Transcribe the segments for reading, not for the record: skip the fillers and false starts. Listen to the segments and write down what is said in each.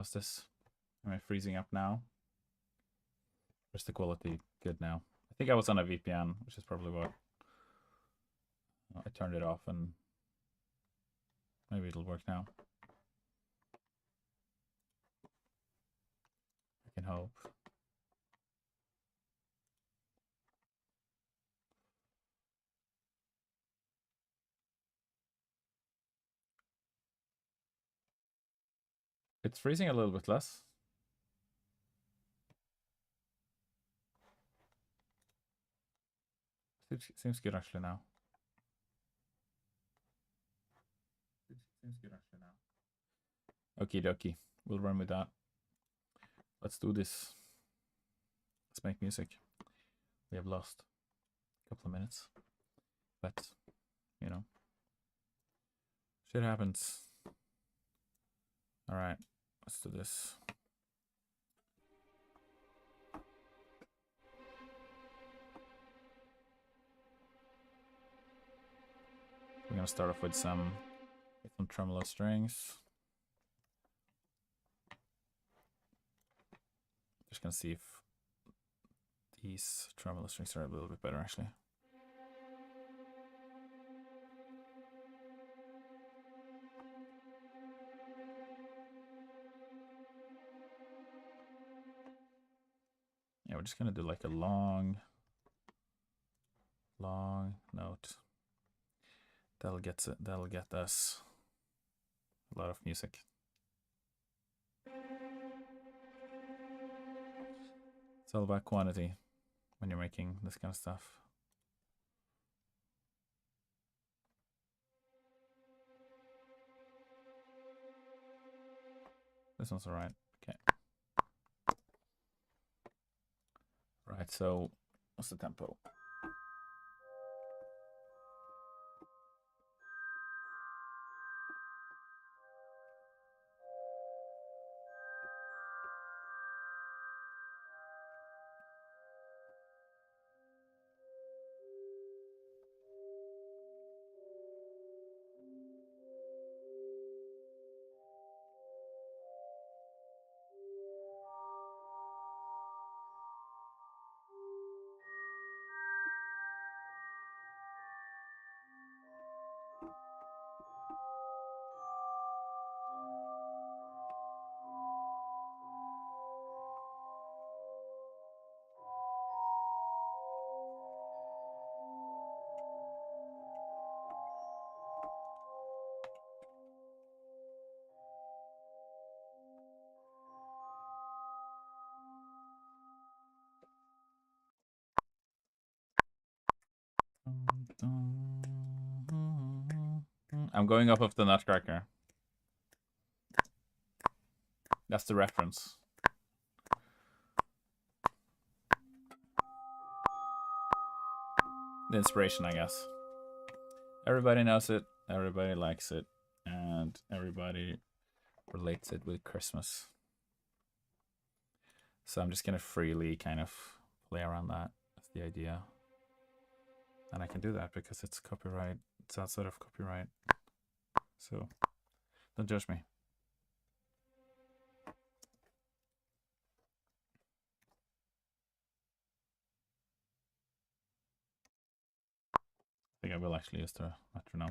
What's this? Am I freezing up now? Or is the quality good now? I think I was on a VPN, which is probably what I turned it off, and maybe it'll work now. I can hope. It's freezing a little bit less. Seems good actually now. Seems good actually now. Okie dokie. We'll run with that. Let's do this. Let's make music. We have lost a couple of minutes. But, you know, shit happens. Alright, let's do this. We're gonna start off with some tremolo strings. Just gonna see if these tremolo strings are a little bit better actually. Yeah, we're just gonna do like a long note. That'll get us a lot of music. It's all about quantity when you're making this kind of stuff. This one's alright. Okay. Right, so what's the tempo? I'm going off of the Nutcracker. That's the reference. The inspiration, I guess. Everybody knows it, everybody likes it, and everybody relates it with Christmas. So I'm just gonna freely kind of play around that. That's the idea. And I can do that because it's copyright. It's outside of copyright. So don't judge me. I think I will actually use the metronome.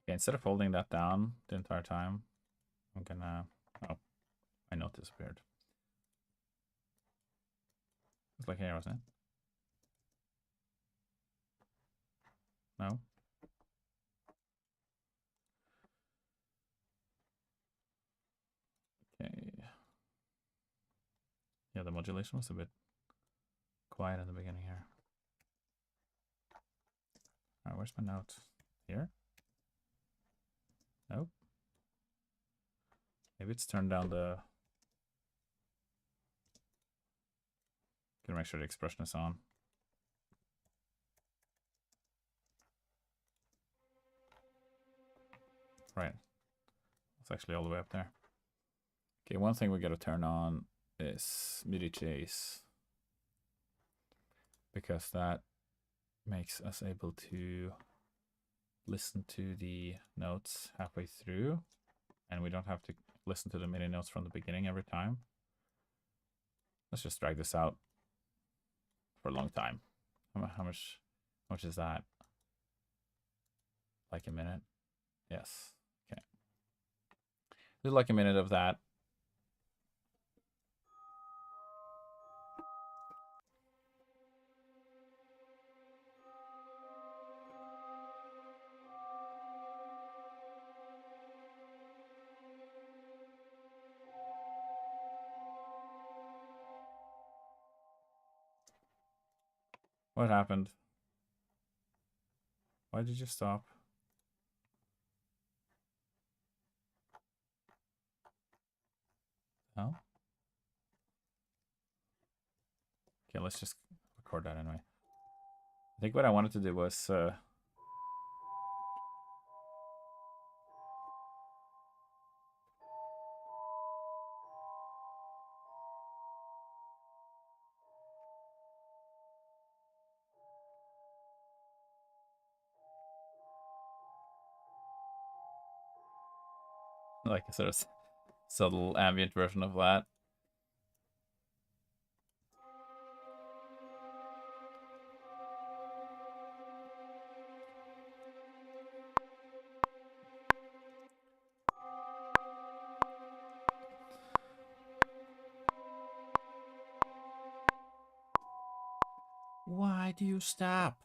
Okay, instead of holding that down the entire time, I'm gonna... Oh, my note disappeared. It's like here, wasn't it? No? Okay. Yeah, the modulation was a bit quiet in the beginning here. Alright, where's my note? Here? Nope. Maybe it's turned down the... Gotta make sure the expression is on. Right. It's actually all the way up there. Okay, one thing we gotta turn on is MIDI chase, because that makes us able to listen to the notes halfway through, and we don't have to listen to the MIDI notes from the beginning every time. Let's just drag this out for a long time. How much is that? Like a minute? Yes. Okay. Do like a minute of that. What happened? Why did you stop? Oh? Okay, let's just record that anyway. I think what I wanted to do was like a sort of subtle ambient version of that. Why do you stop?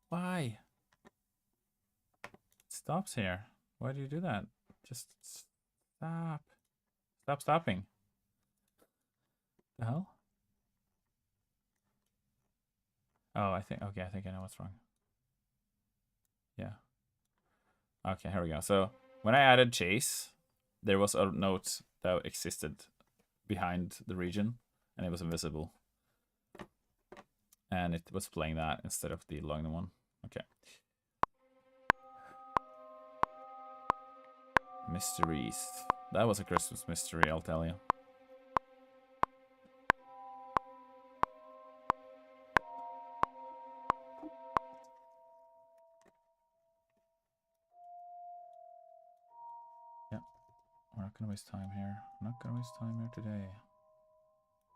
Why? It stops here. Why do you do that? Just stop. Stop stopping. The hell? Oh, I think I know what's wrong. Yeah. Okay, here we go. So when I added chase, there was a note that existed behind the region, and it was invisible. And it was playing that instead of the long one. Okay. Mysteries. That was a Christmas mystery, I'll tell you. Yeah. We're not gonna waste time here. I'm not gonna waste time here today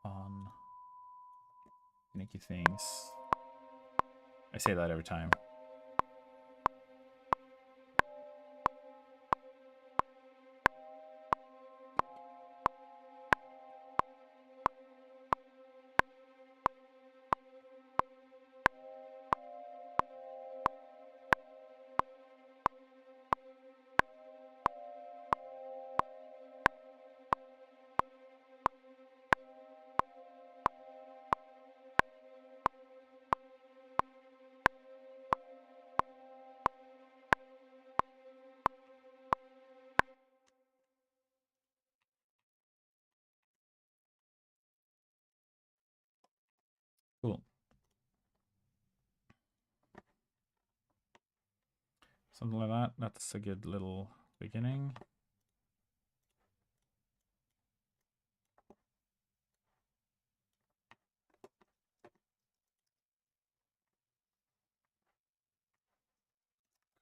on finicky things. I say that every time. Cool. Something like that. That's a good little beginning.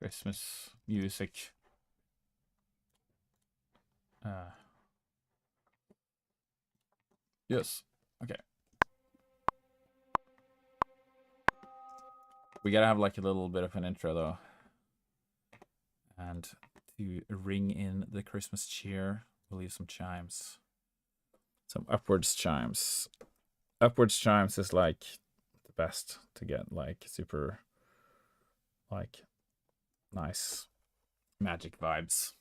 Christmas music. Yes. Okay. We gotta have like a little bit of an intro though. And to ring in the Christmas cheer, we'll use some chimes. Some upwards chimes. Upwards chimes is like the best to get like super like nice magic vibes.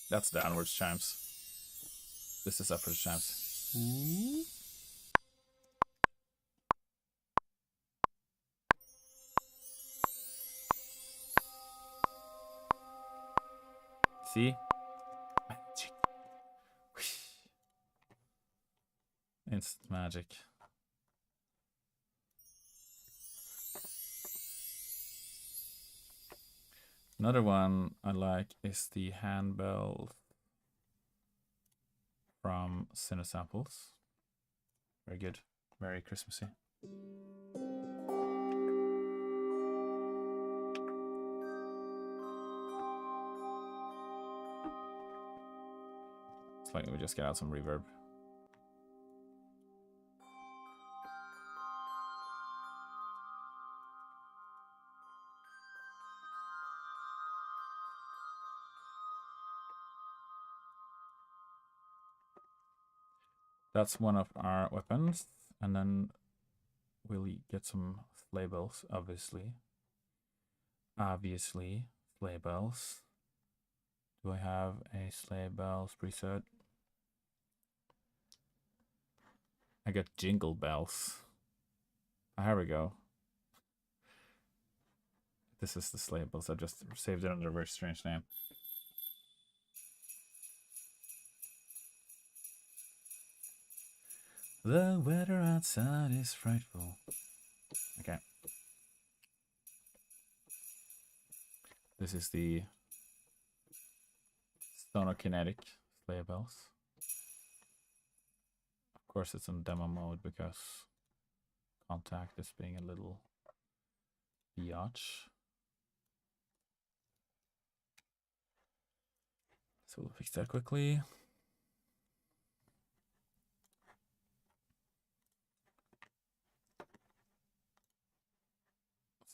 That's downwards chimes. This is upwards chimes. Ooh. See? Magic. Instant magic. Another one I like is the handbell. from Cinesamples. Very good. Very Christmassy. It's like we just get out some reverb. That's one of our weapons, and then we'll get some sleigh bells, obviously. Obviously, sleigh bells. Do I have a sleigh bells preset? I got jingle bells. Here we go. This is the sleigh bells. I just saved it under a very strange name. The weather outside is frightful. Okay. This is the Sonokinetic sleigh bells. Of course, it's in demo mode because Contact is being a little biatch. So we'll fix that quickly.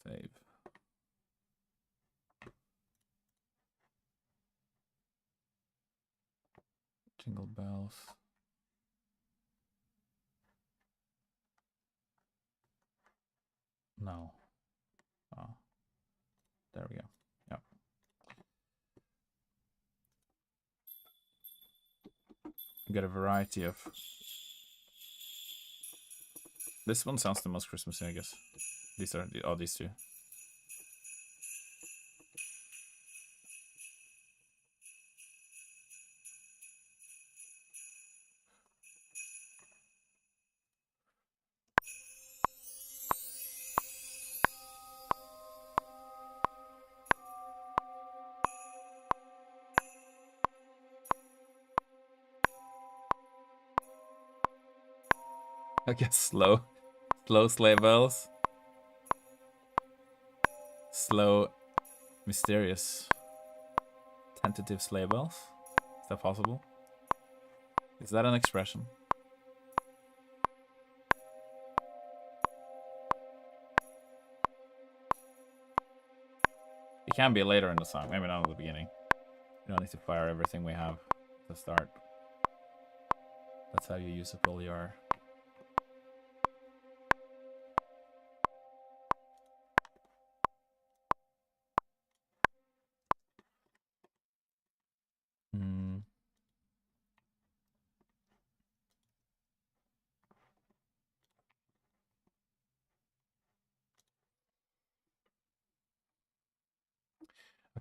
Save. Jingle bells. No. Oh. There we go. Yep. You get a variety of. This one sounds the most Christmassy, I guess. These are these two. I guess slow sleigh bells. Slow, mysterious, tentative sleigh bells. Is that possible? Is that an expression? It can be later in the song, maybe not at the beginning. You don't need to fire everything we have to start. That's how you use up all your.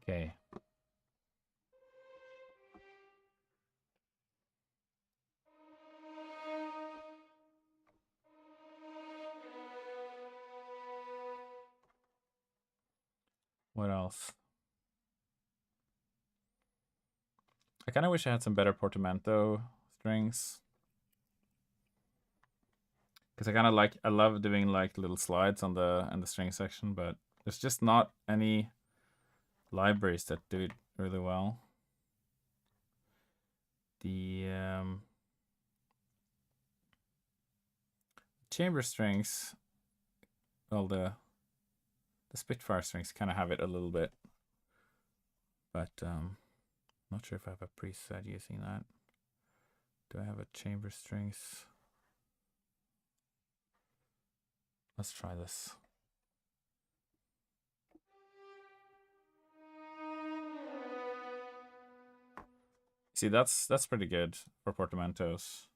Okay. What else? I kind of wish I had some better portamento strings. Because I love doing like little slides on the string section, but there's just not any libraries that do it really well. The chamber strings, well, the Spitfire strings kind of have it a little bit, but not sure if I have a preset using that. Do I have a chamber strings? Let's try this. See, that's pretty good for portamentos.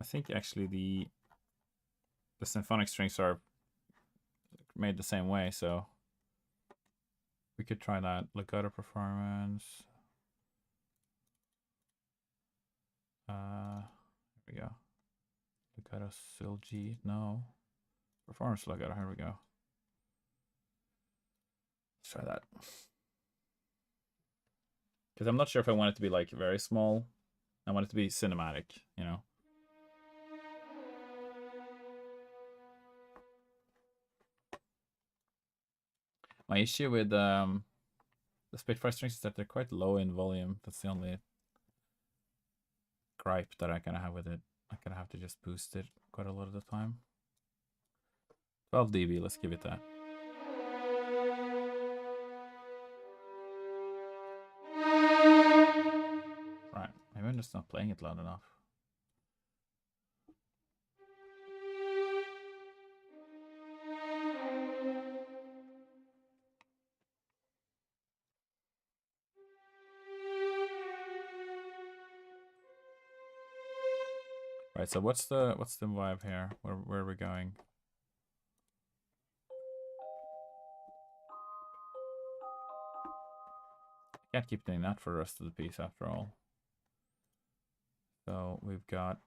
I think actually the symphonic strings are made the same way, so we could try that. Legato performance. Here we go. Legato Sil G. No. Performance legato. Here we go. Let's try that. Because I'm not sure if I want it to be like very small I want it to be cinematic, you know. My issue with the Spitfire strings is that they're quite low in volume. That's the only gripe that I kind of have with it. I kind of have to just boost it quite a lot of the time. 12 dB, let's give it that. Right, maybe I'm just not playing it loud enough. Right, so what's the vibe here? Where are we going? Can't keep doing that for the rest of the piece after all. So we've got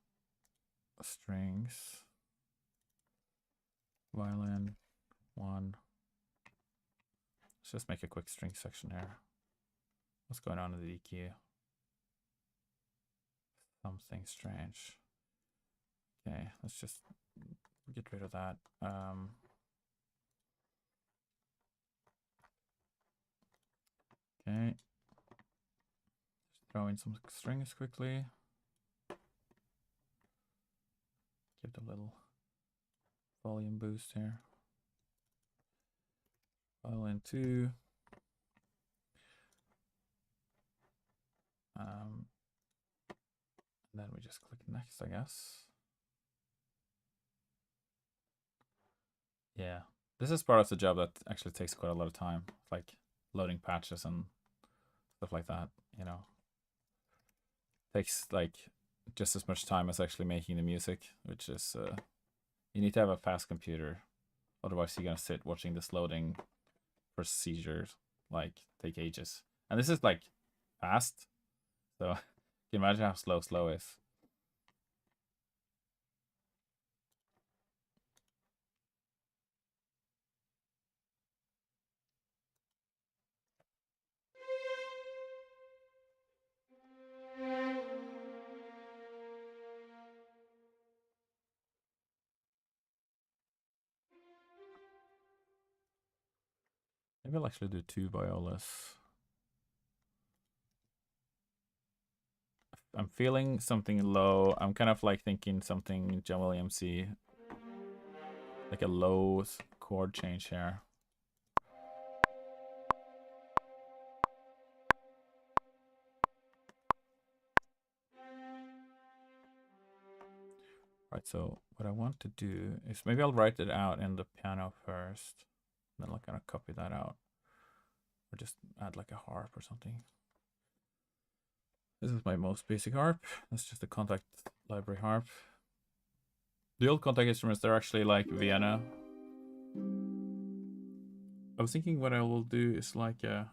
strings, violin, 1. Let's just make a quick string section here. What's going on in the EQ? Something strange. Okay, let's just get rid of that. Okay. Just throw in some strings quickly. Give it a little volume boost here. Violin 2. And then we just click next, I guess. Yeah, this is part of the job that actually takes quite a lot of time, like loading patches and stuff like that, you know. Takes like just as much time as actually making the music, which is, you need to have a fast computer. Otherwise you're gonna sit watching this loading procedures, like, take ages. And this is like fast, so you can imagine how slow is. Maybe I'll actually do 2 violas. I'm feeling something low. I'm kind of like thinking something John Williams-y, like a low chord change here. Right, so what I want to do is maybe I'll write it out in the piano first, then I'll kind of copy that out, or just add like a harp or something. This is my most basic harp. That's just a Kontakt library harp. The old Kontakt instruments, they're actually like Vienna. I was thinking what I will do is like a...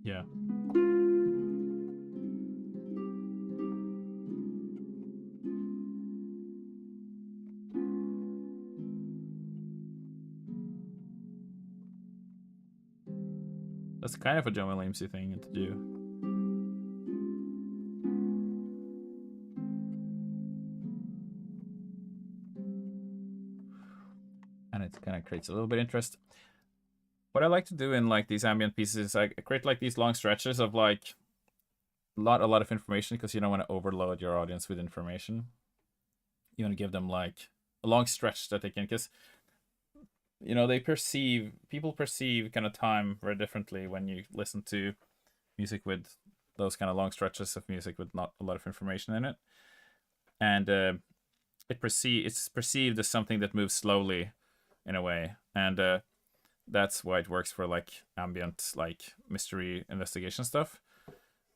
Yeah. That's kind of a John Williams-y thing to do. And it kind of creates a little bit of interest. What I like to do in like these ambient pieces is I create like these long stretches of like a lot of information, because you don't want to overload your audience with information. You want to give them like a long stretch that they can, because you know, people perceive kind of time very differently when you listen to music with those kind of long stretches of music with not a lot of information in it. And it's perceived as something that moves slowly in a way. And that's why it works for like ambient, like mystery investigation stuff.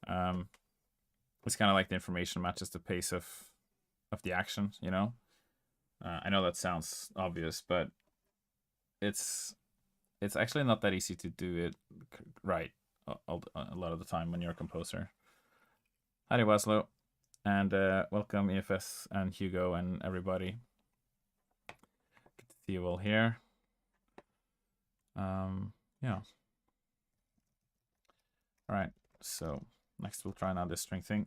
It's kind of like the information matches the pace of the action, you know. I know that sounds obvious, but it's actually not that easy to do it right a lot of the time when you're a composer. Howdy, Waslow. And welcome EFS and Hugo and everybody. Good to see you all here. Yeah. All right, so next we'll try now this string thing.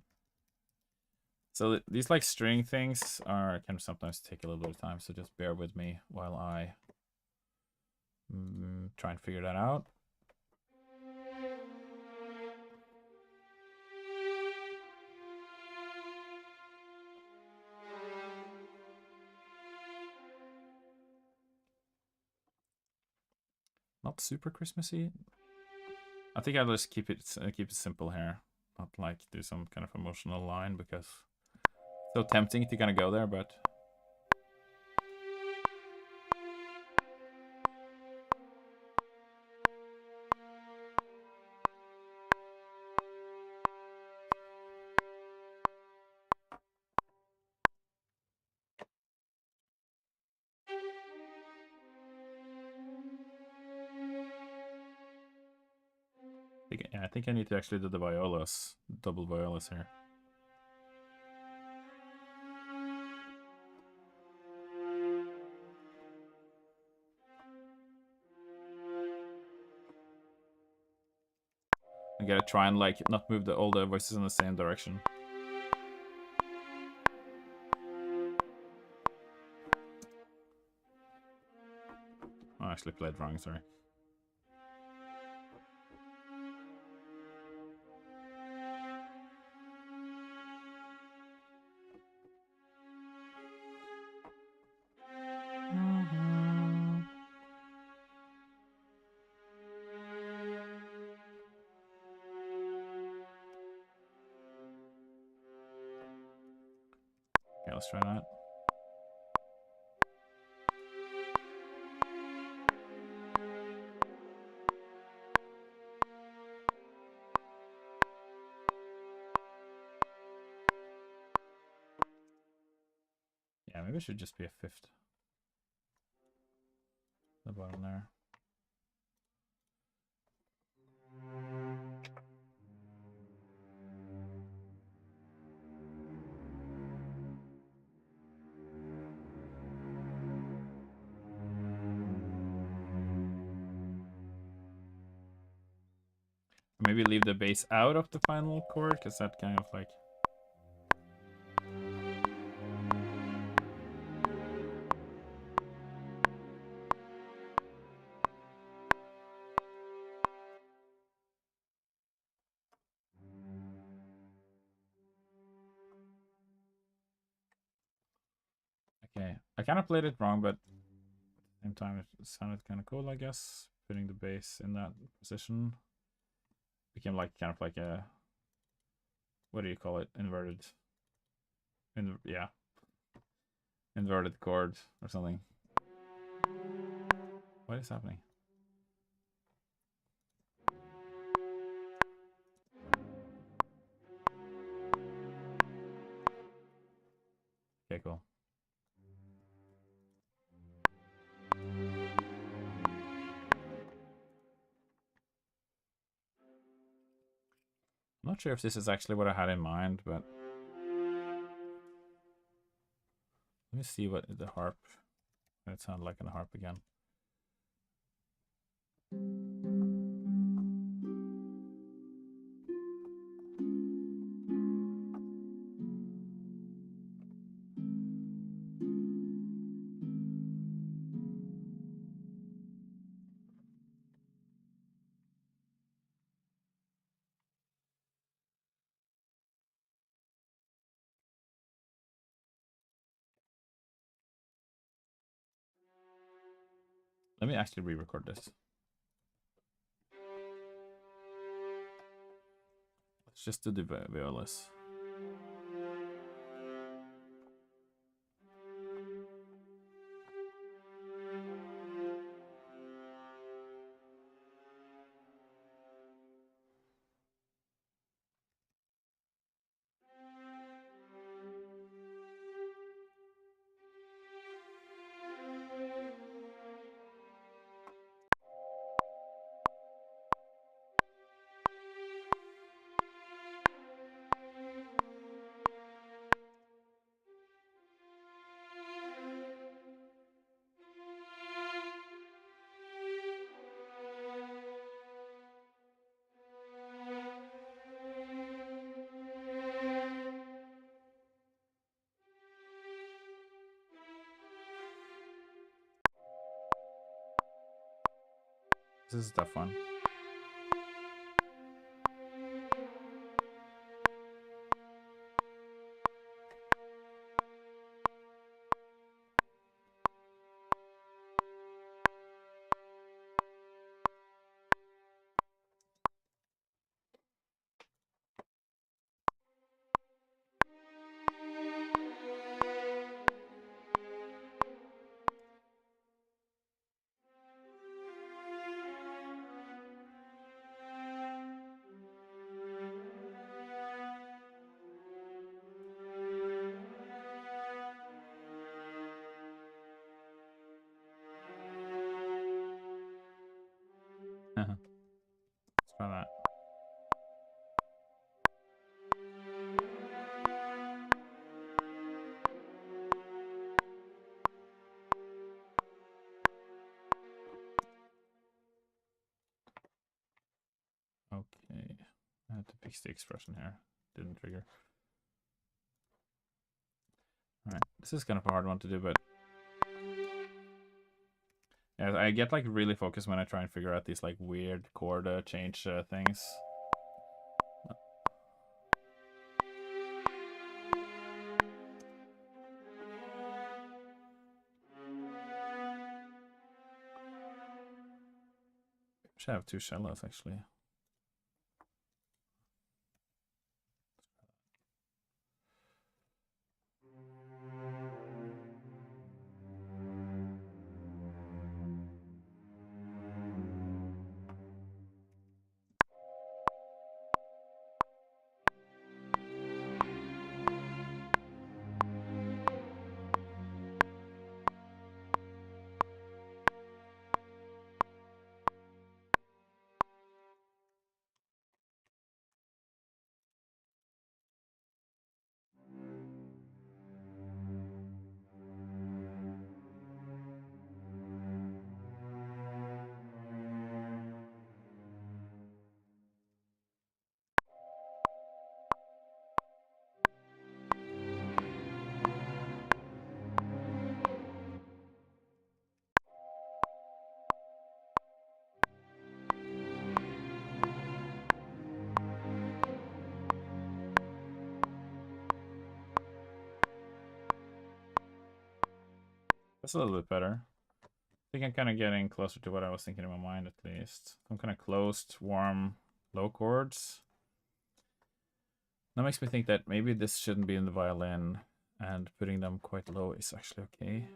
So these like string things can sometimes take a little bit of time, so just bear with me while I try and figure that out. Not super Christmassy. I think I'll just keep it simple here, not like do some kind of emotional line because it's so tempting to kind of go there, but. I think I need to actually do the violas, double violas here. I gotta try and like not move all the voices in the same direction. Oh, I actually played wrong, sorry. Okay, let's try that. Yeah, maybe it should just be a fifth. The bottom there. Maybe leave the bass out of the final chord, because that kind of like. Okay, I kind of played it wrong, but at the same time it sounded kind of cool, I guess. Putting the bass in that position became like kind of like a, what do you call it? Inverted. Yeah. Inverted chord or something. What is happening? Okay, cool. I'm not sure if this is actually what I had in mind, but let me see what the harp. It sounded like a harp again. Let me actually re-record this. Let's just do the violas. This is a tough one. Let's try that. Okay, I had to fix the expression here. Didn't trigger. All right, this is kind of a hard one to do, but yeah, I get like really focused when I try and figure out these like weird chord change things. Should have two cellos actually. That's a little bit better. I think I'm kind of getting closer to what I was thinking in my mind, at least. I'm kind of closed, warm, low chords. That makes me think that maybe this shouldn't be in the violin, and putting them quite low is actually okay.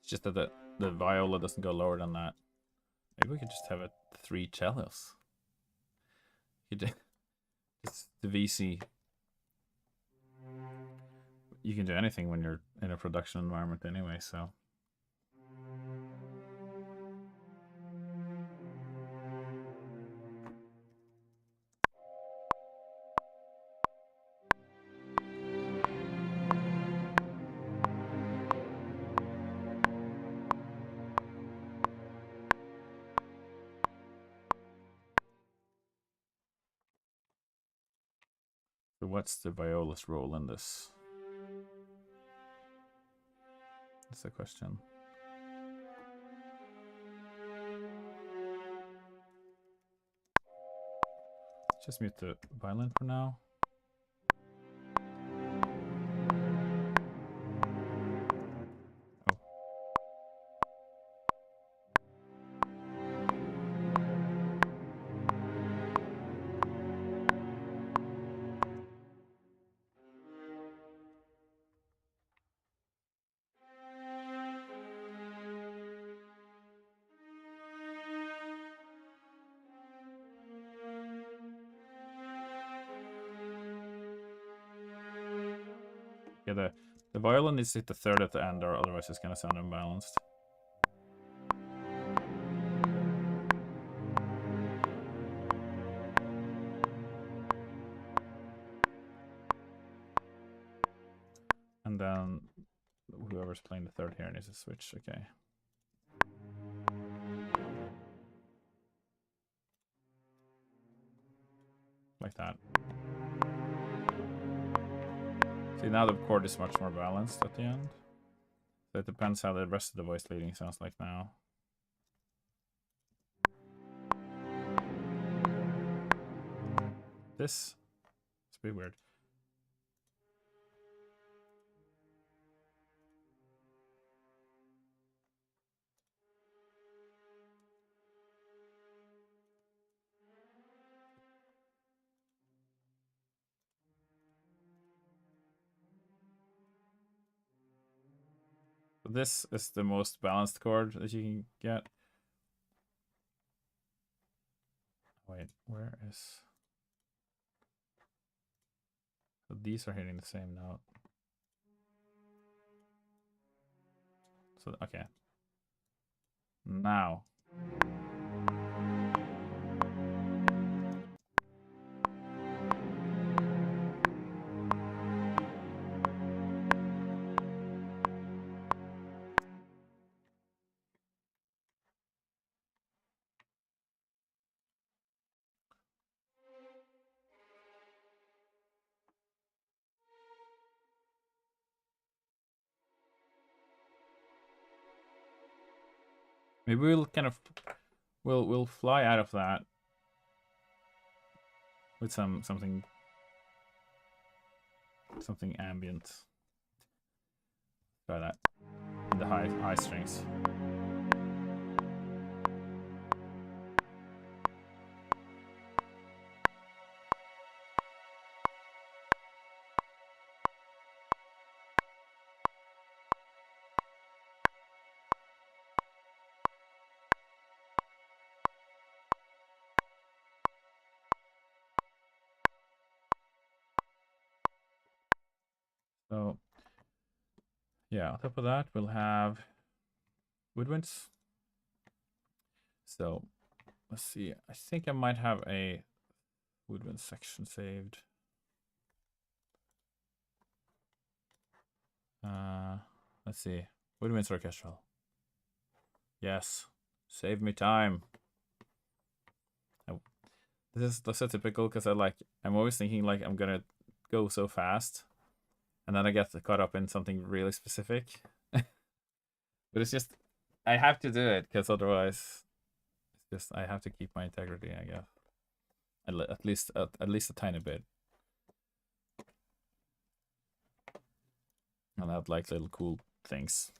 It's just that the viola doesn't go lower than that. Maybe we could just have it 3 cellos. It's the VC. You can do anything when you're in a production environment anyway, so. So what's the viola's role in this? That's the question. Just mute the violin for now. Yeah, the violin needs to hit the 3rd at the end, or otherwise it's gonna sound unbalanced. And then whoever's playing the third here needs to switch. Okay. Like that. See, now the chord is much more balanced at the end. So it depends how the rest of the voice leading sounds like now. This is a bit weird. This is the most balanced chord that you can get. Wait, where is... So these are hitting the same note. So, okay. Now. Maybe we'll kind of we'll fly out of that with something ambient. Try that. The high strings. So, yeah, on top of that, we'll have woodwinds. So, let's see. I think I might have a woodwind section saved. Let's see. Woodwinds orchestral. Yes. Save me time. This is so typical because I'm always thinking like I'm gonna go so fast. And then I get caught up in something really specific. But it's just, I have to do it because otherwise, it's just I have to keep my integrity, I guess. At least a tiny bit. And add like little cool things.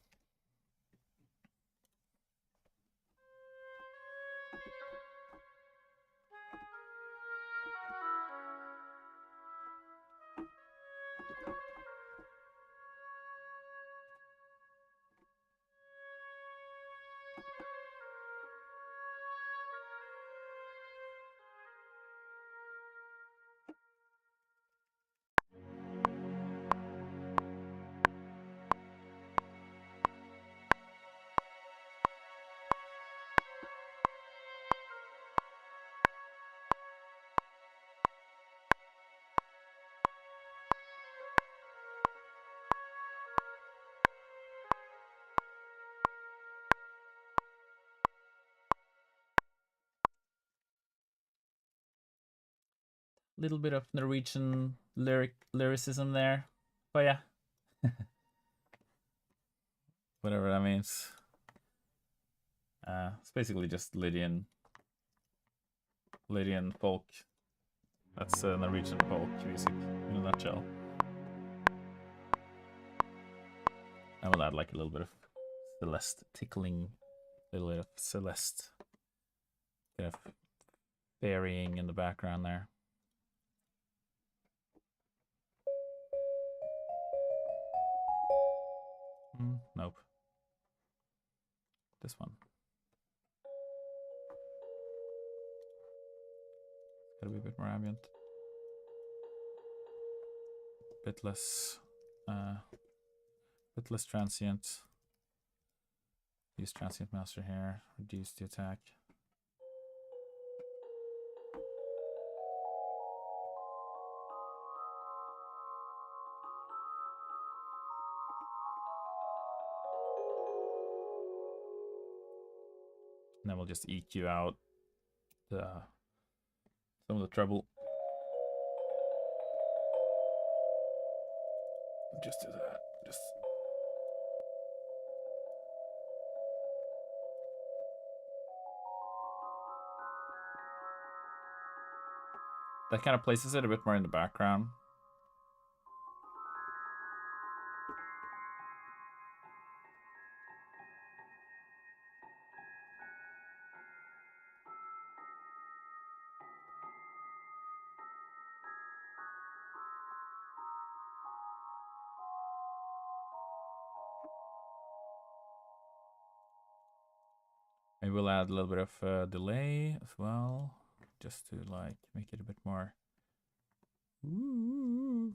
Little bit of Norwegian lyricism there. But yeah. Whatever that means. It's basically just Lydian folk. That's Norwegian folk music in a nutshell. I will add like a little bit of Celeste tickling, a little bit of Celeste kind of varying in the background there. Nope. This one. Gotta be a bit more ambient. Bit less transient. Use transient master here. Reduce the attack. And then we'll just EQ out some of the treble. Just do that. Just that kind of places it a bit more in the background. Maybe we'll add a little bit of delay as well, just to like make it a bit more. Ooh.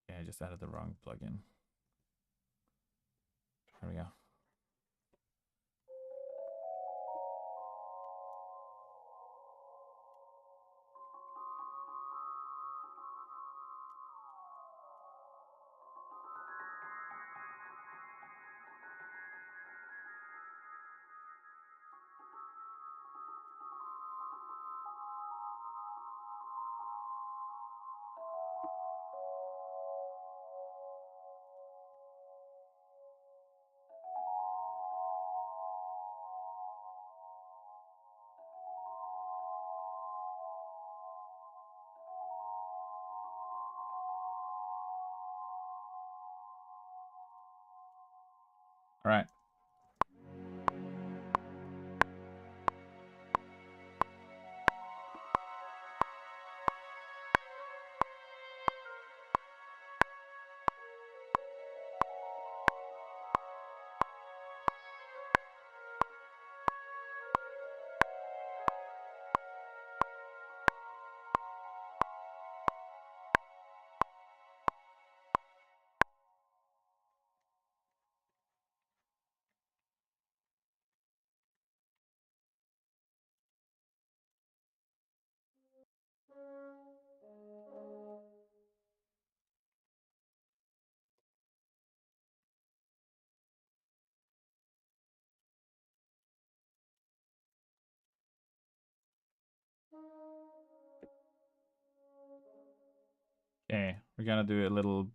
Okay, I just added the wrong plugin. There we go. All right. Okay, we're gonna do a little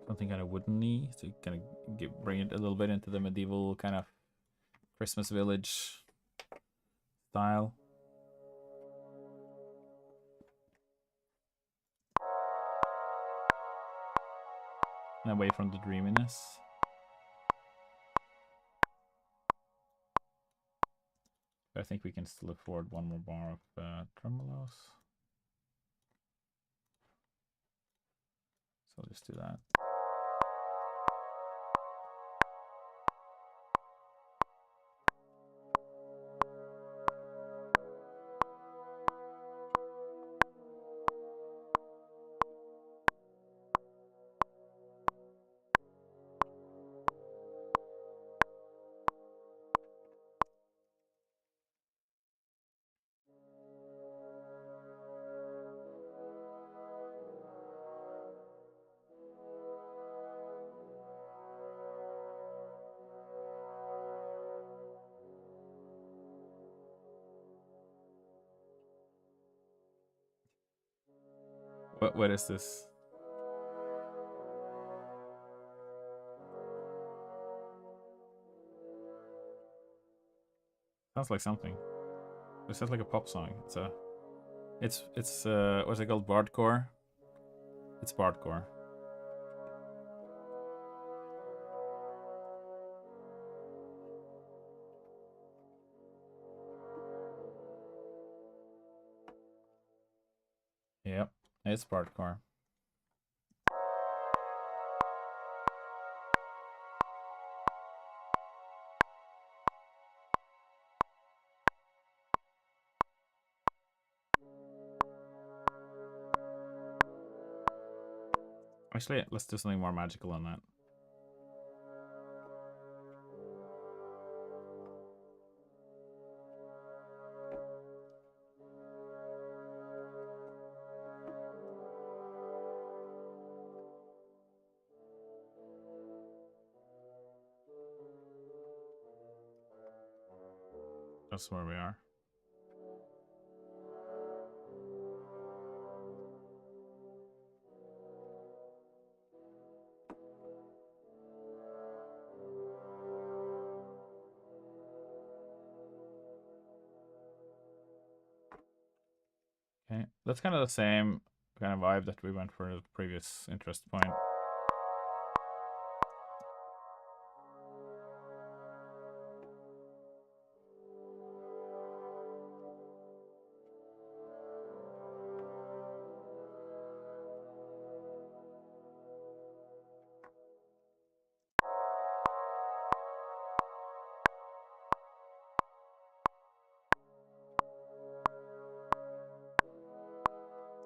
something kind of woodeny to kind of bring it a little bit into the medieval kind of Christmas village style. And away from the dreaminess. I think we can still afford one more bar of tremolos. So I'll just do that. What is this? Sounds like something. It sounds like a pop song. It's what's it called? Bardcore? It's Bardcore. Yep, it's Bardcore. Actually, let's do something more magical on that. That's where we are. Okay, that's kind of the same kind of vibe that we went for the previous interest point.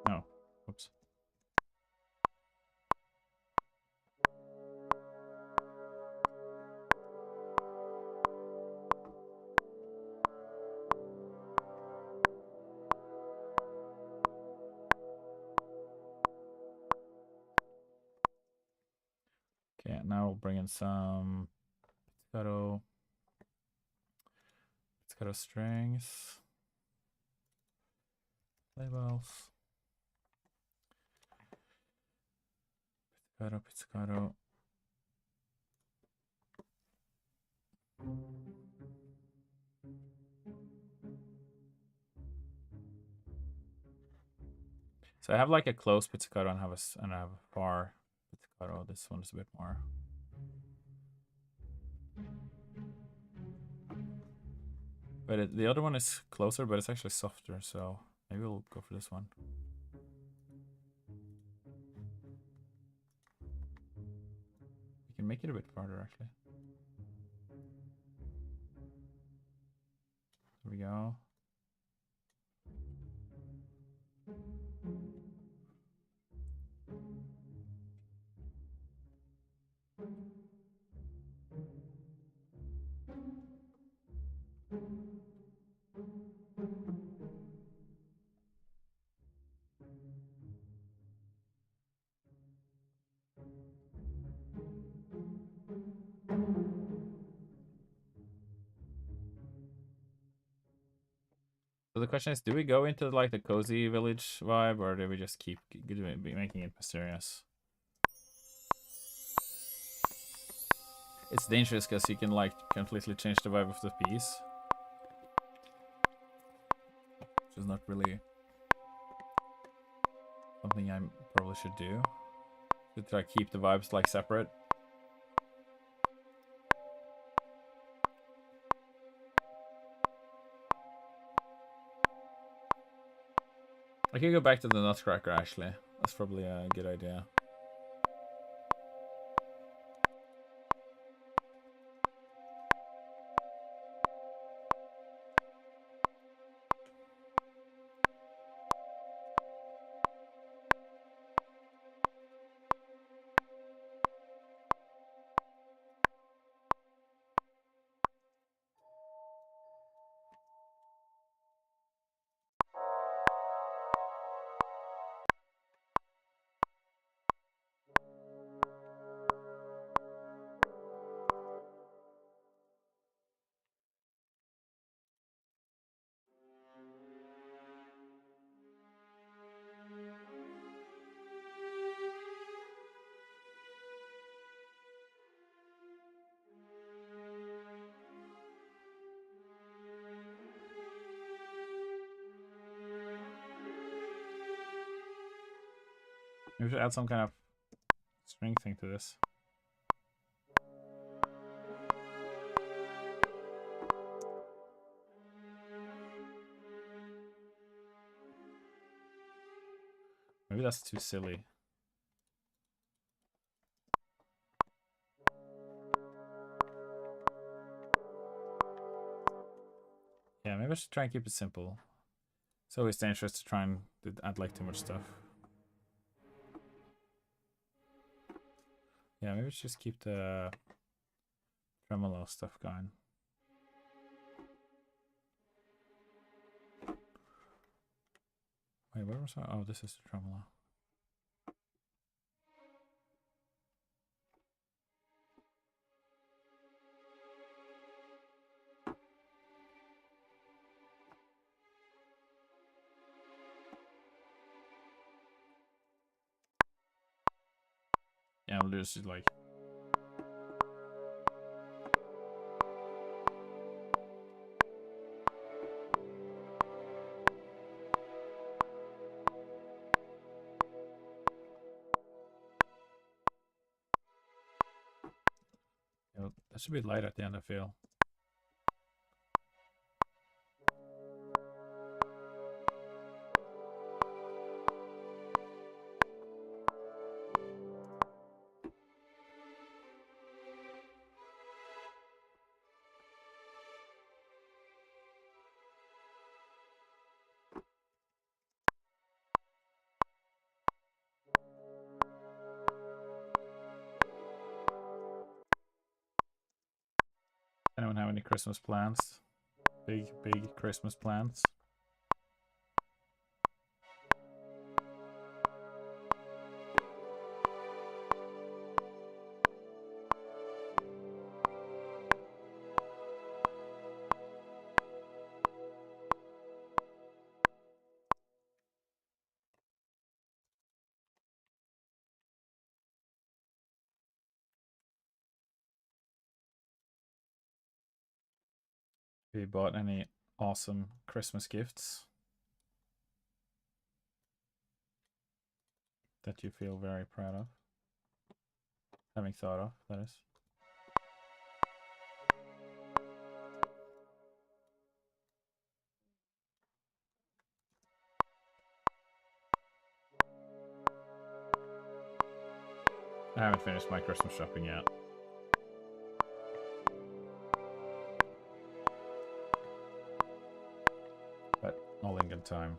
No, oops. Okay, now we'll bring in some pizzicato strings, labels, pizzicato. So I have like a close pizzicato and I have a far pizzicato. This one's a bit more. But the other one is closer, but it's actually softer, so maybe we'll go for this one. We can make it a bit farther, actually. There we go. So the question is, do we go into like the cozy village vibe, or do we just keep making it mysterious? It's dangerous because you can like completely change the vibe of the piece, which is not really something I probably should do. To try to keep the vibes like separate. I could go back to the Nutcracker, actually. That's probably a good idea. Maybe we should add some kind of string thing to this. Maybe that's too silly. Yeah, maybe I should try and keep it simple. It's always dangerous to try and add like too much stuff. Yeah, maybe just keep the tremolo stuff going. Wait, where was I? Oh, this is the tremolo. I'll just like. That should be light at the end, I feel. Anyone have any Christmas plans? Big Christmas plans? Have you bought any awesome Christmas gifts that you feel very proud of? Having thought of, that is. I haven't finished my Christmas shopping yet. But all in good time.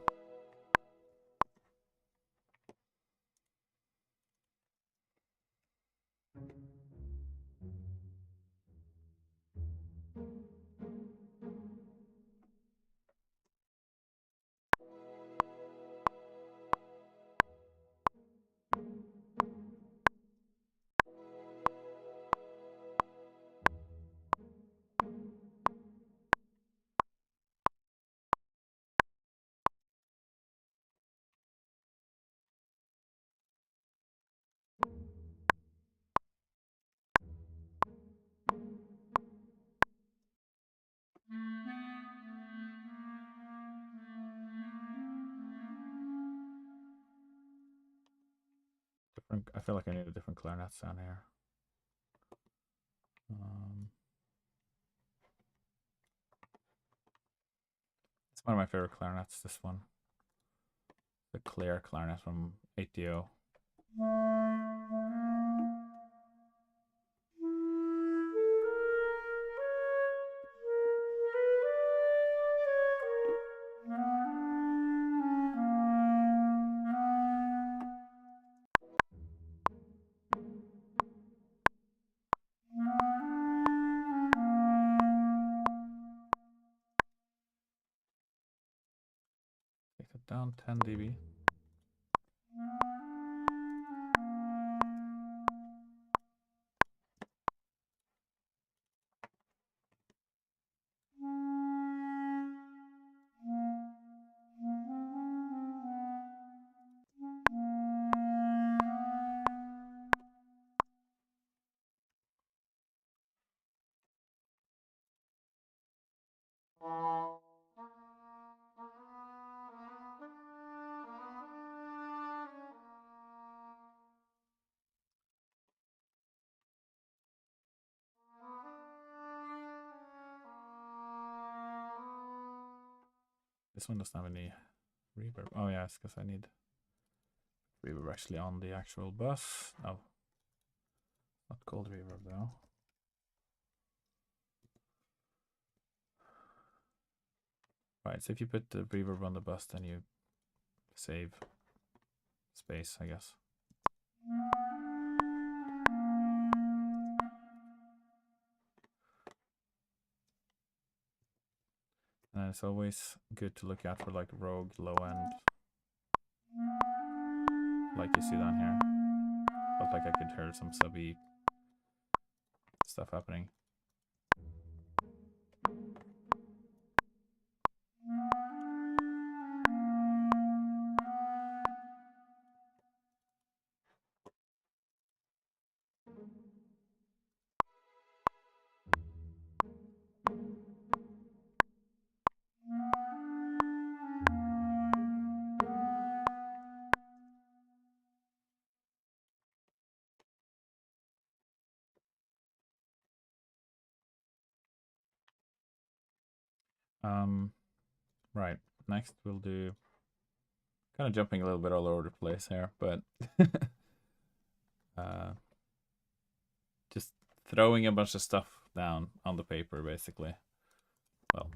I feel like I need a different clarinet sound here. It's one of my favorite clarinets, this one. The Claire clarinet from 8DO. Take it down 10 dB. This one doesn't have any reverb. Oh yeah, it's because I need reverb actually on the actual bus. No, not called reverb though. Right, so if you put the reverb on the bus, then you save space, I guess. And it's always good to look out for like rogue low end, like you see down here. Felt like I could hear some subby stuff happening. Right. Next we'll do kind of jumping a little bit all over the place here, but just throwing a bunch of stuff down on the paper, basically. Well.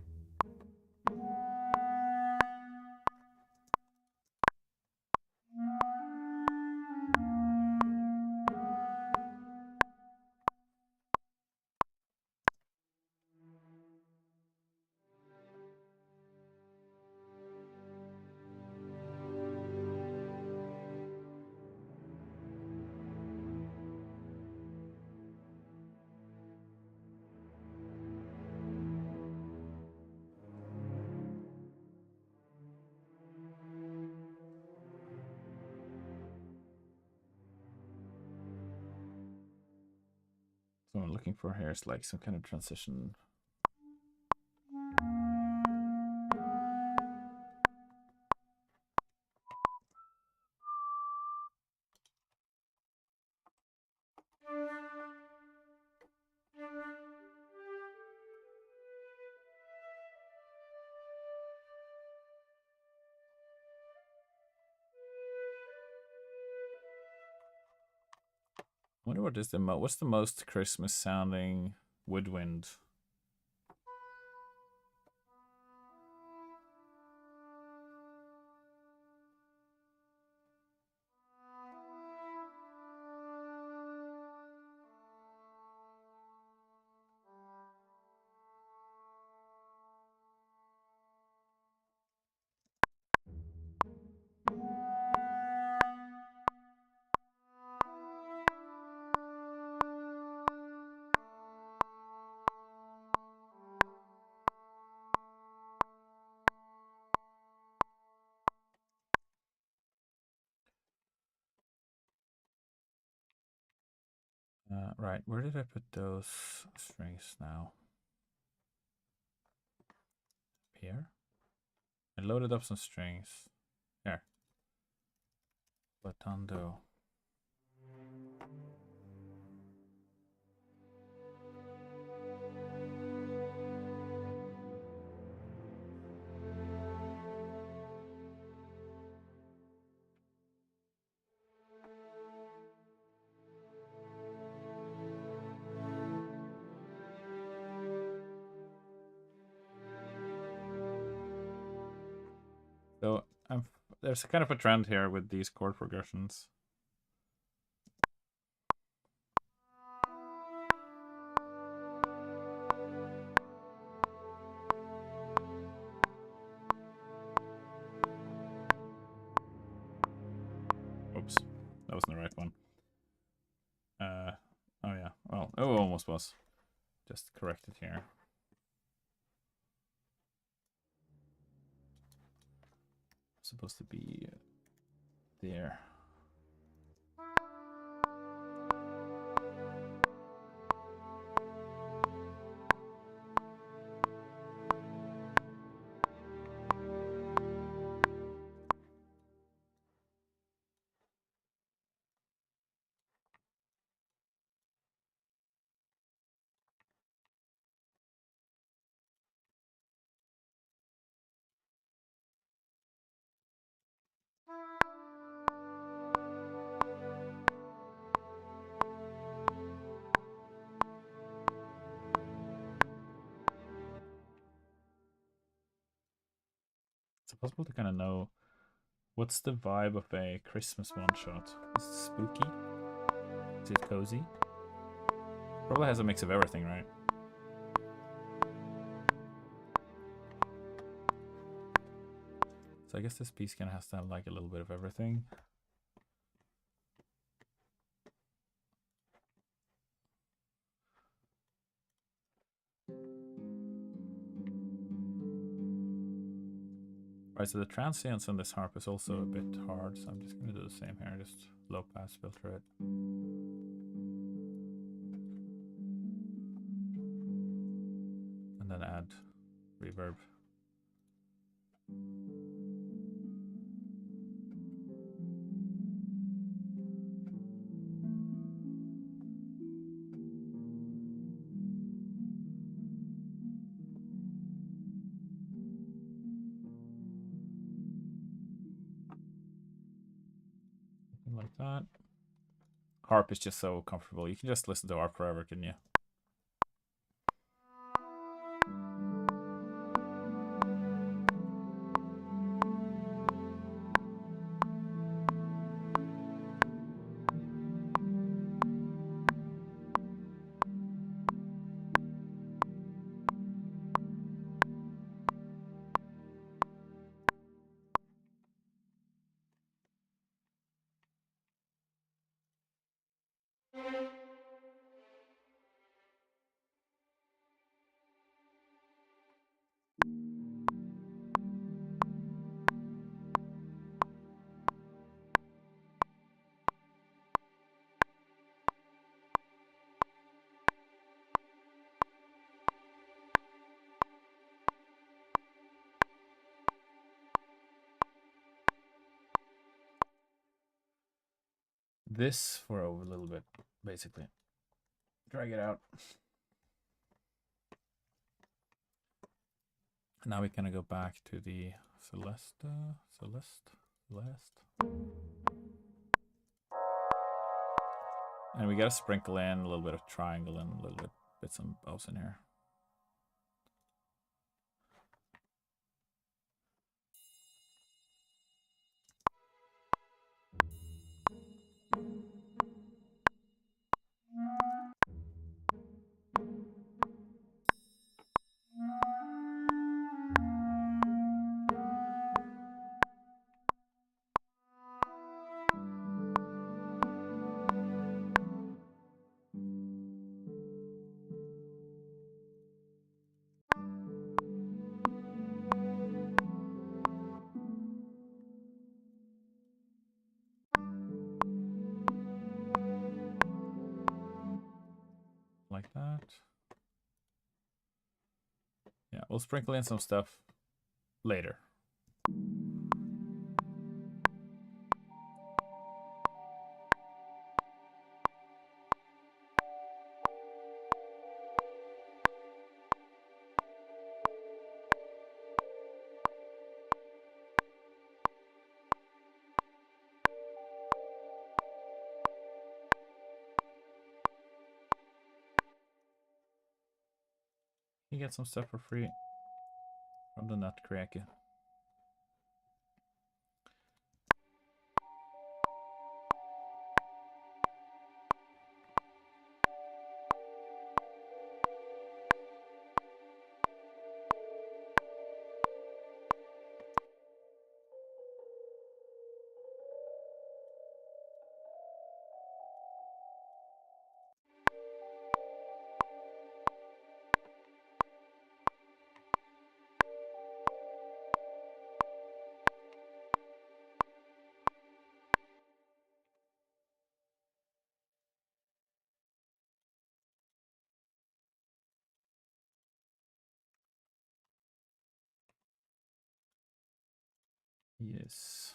So what I'm looking for here is like some kind of transition. I wonder what is what's the most Christmas sounding woodwind? Right, where did I put those strings now? Here? I loaded up some strings. Here. Latando. So there's kind of a trend here with these chord progressions. Oops, that wasn't the right one. Oh yeah, well, oh, it almost was. Just correct it here. Supposed to be there. It's possible to kind of know what's the vibe of a Christmas one shot. Is it spooky? Is it cozy? Probably has a mix of everything, right? So I guess this piece kind of has to have like a little bit of everything. Right, so the transients on this harp is also a bit hard, so I'm just going to do the same here, just low pass filter it. And then add reverb. Like that. Harp is just so comfortable. You can just listen to harp forever, couldn't you? This for a little bit, basically. Drag it out. Now we kind of go back to the Celeste. And we gotta sprinkle in a little bit of triangle and a little bit bits and bobs in here. Like that. Yeah, we'll sprinkle in some stuff later. You get some stuff for free from the Nutcracker. Yes.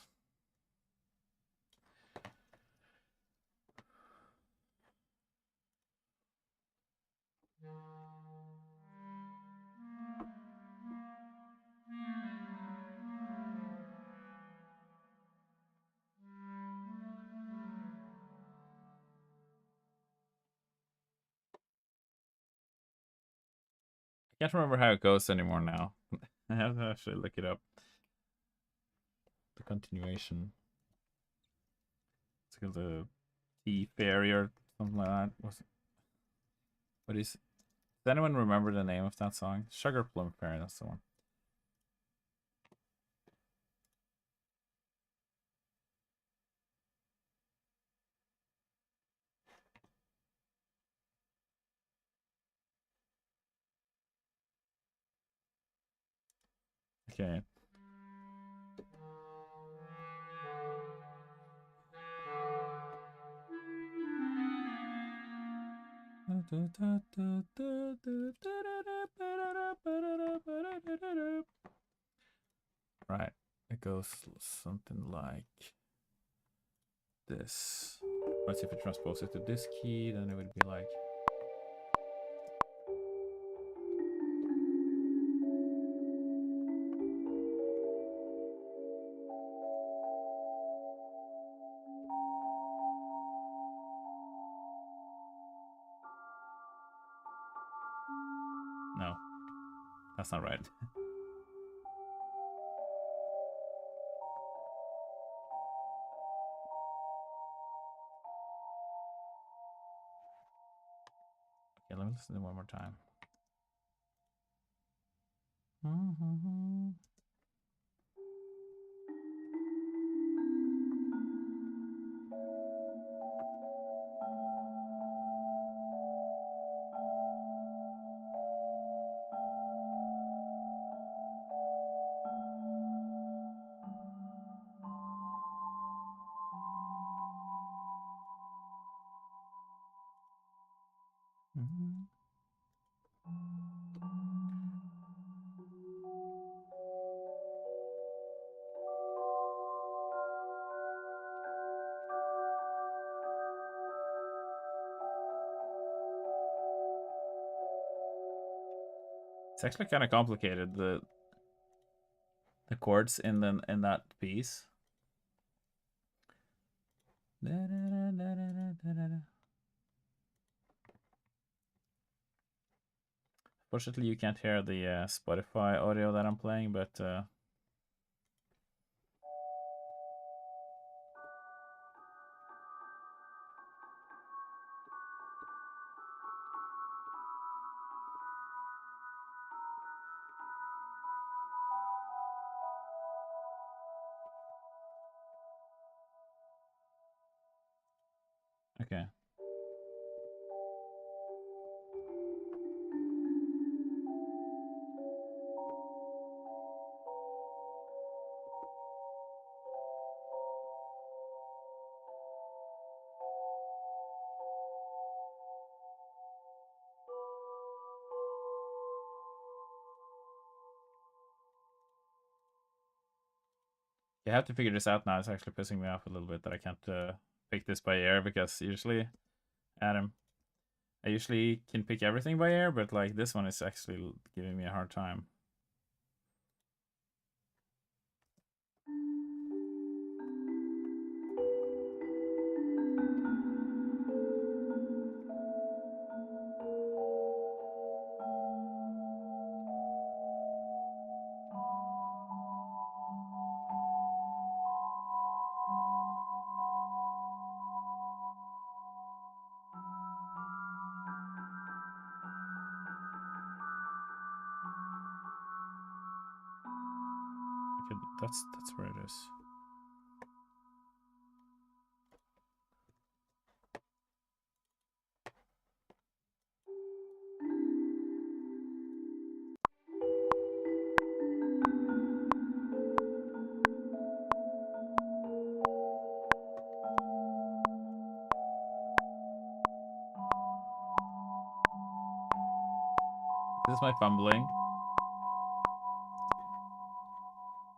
I can't remember how it goes anymore now. I have to actually look it up. The continuation. It's called the Tea Fairy or something like that. What is? Does anyone remember the name of that song? Sugar Plum Fairy. That's the one. Okay. Right. It goes something like this. Let's see if we transpose it to this key, then it would be like. No, that's not right. Okay, let me listen to it one more time. It's actually kind of complicated, the chords in that piece. Fortunately, you can't hear the Spotify audio that I'm playing, but okay. You have to figure this out now. It's actually pissing me off a little bit that I can't pick this by ear, because usually, Adam, I usually can pick everything by ear, but like this one is actually giving me a hard time. Okay, that's where it is. This is my fumbling.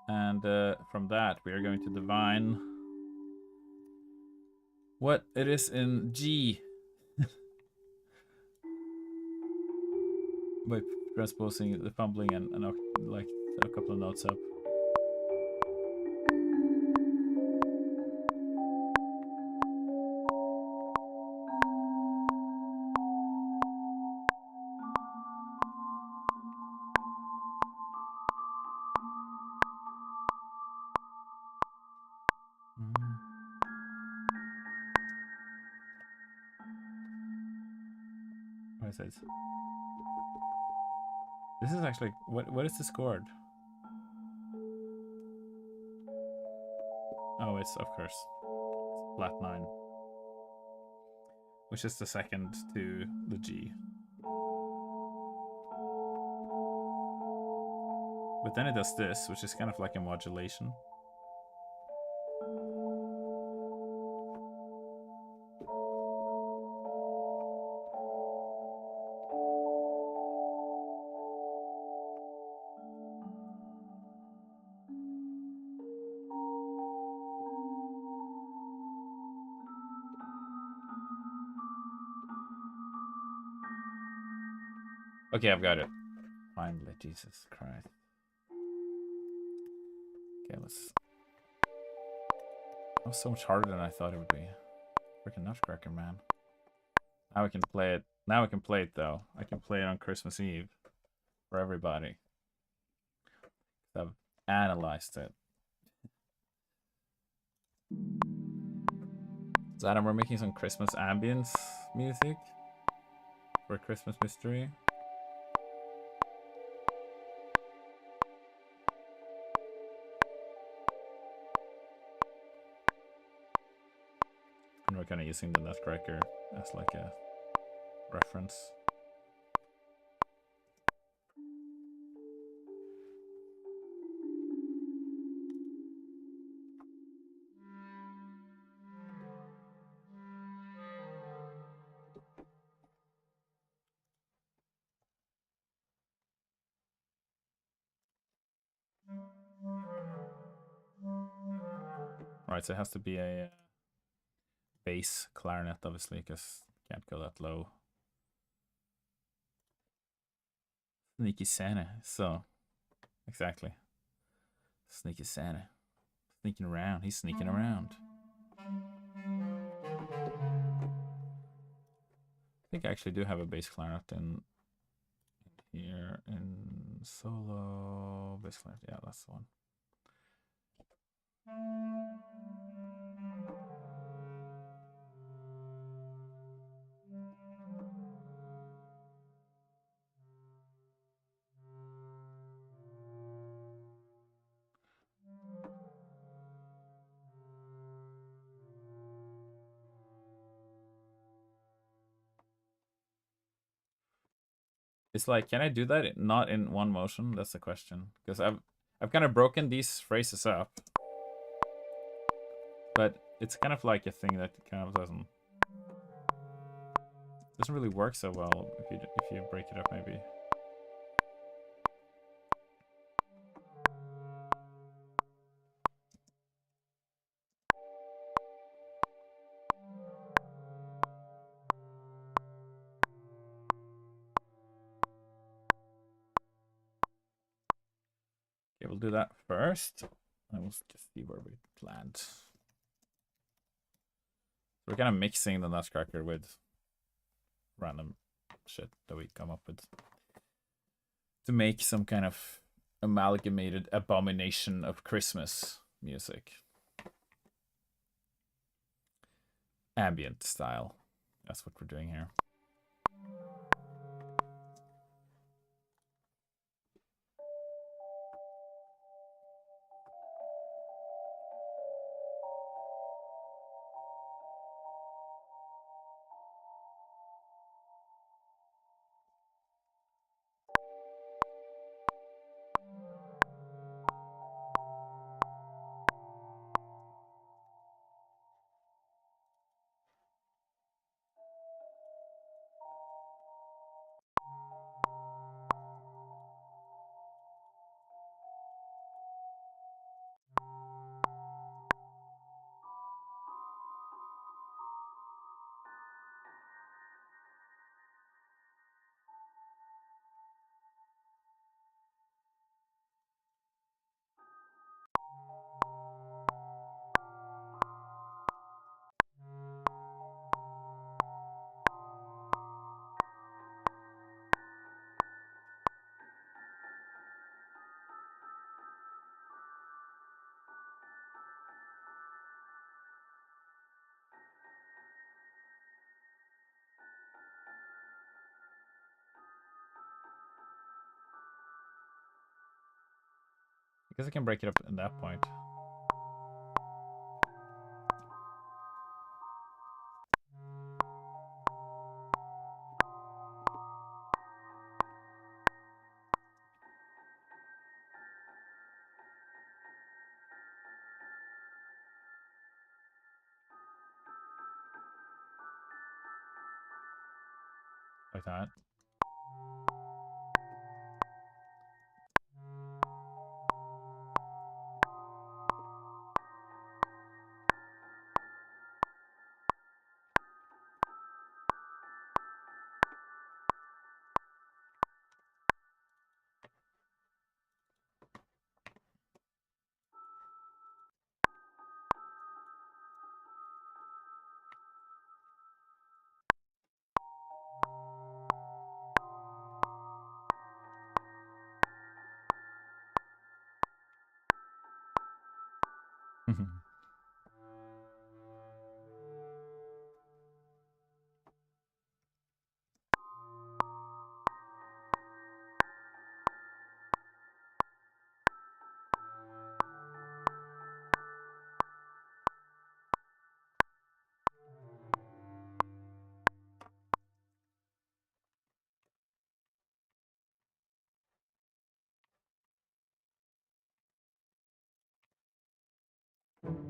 And from that, we are going to divine what it is in G by transposing the fumbling and like a couple of notes up. What is it? This is actually what is this chord? Oh, it's of course it's flat 9, which is the second to the G. But then it does this, which is kind of like a modulation. Okay, I've got it. Finally, Jesus Christ. Okay, let's... That was so much harder than I thought it would be. Freaking Nutcracker, man. Now we can play it Now I can play it though. I can play it on Christmas Eve for everybody. I've analyzed it. So Adam, we're making some Christmas ambience music for Christmas mystery. And we're kind of using the Nutcracker as like a reference. Right, so it has to be a bass clarinet, obviously, because can't go that low. Sneaky Santa, so exactly. Sneaky Santa. Sneaking around, he's sneaking around. I think I actually do have a bass clarinet in here in solo bass clarinet. Yeah, that's the one. It's like, can I do that not in one motion? That's the question. Because I've kind of broken these phrases up, but it's kind of like a thing that kind of doesn't really work so well if you break it up maybe. Okay, we'll do that first. And we'll just see where we land. We're kind of mixing the Nutcracker with random shit that we come up with to make some kind of amalgamated abomination of Christmas music. Ambient style. That's what we're doing here. I guess I can break it up at that point. Like that.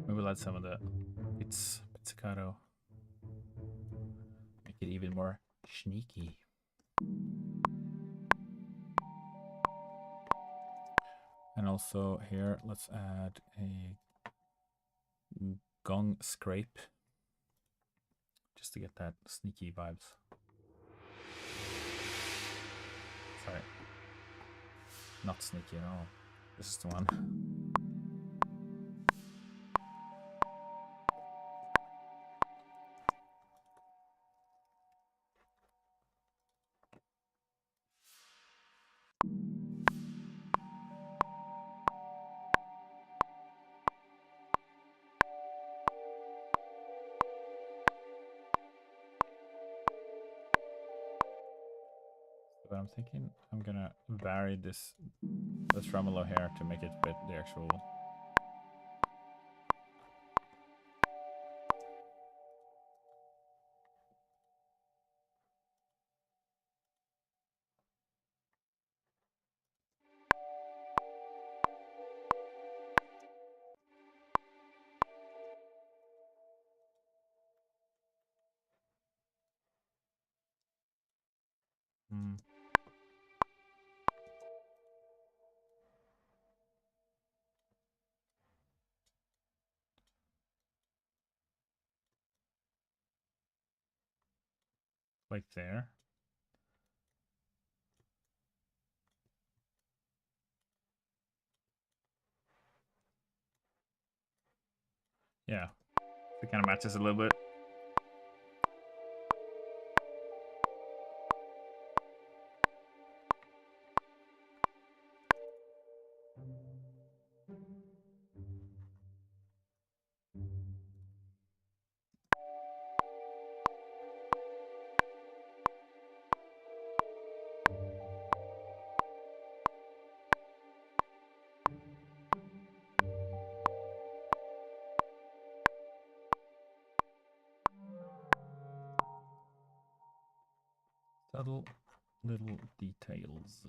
Maybe we'll add some of the pizzicato. Make it even more sneaky. And also here, let's add a gong scrape just to get that sneaky vibes. Sorry. Not sneaky at all. This is the one. But I'm thinking I'm gonna vary this tremolo here to make it fit the actual. Like there. Yeah, it kind of matches a little bit. Subtle little details.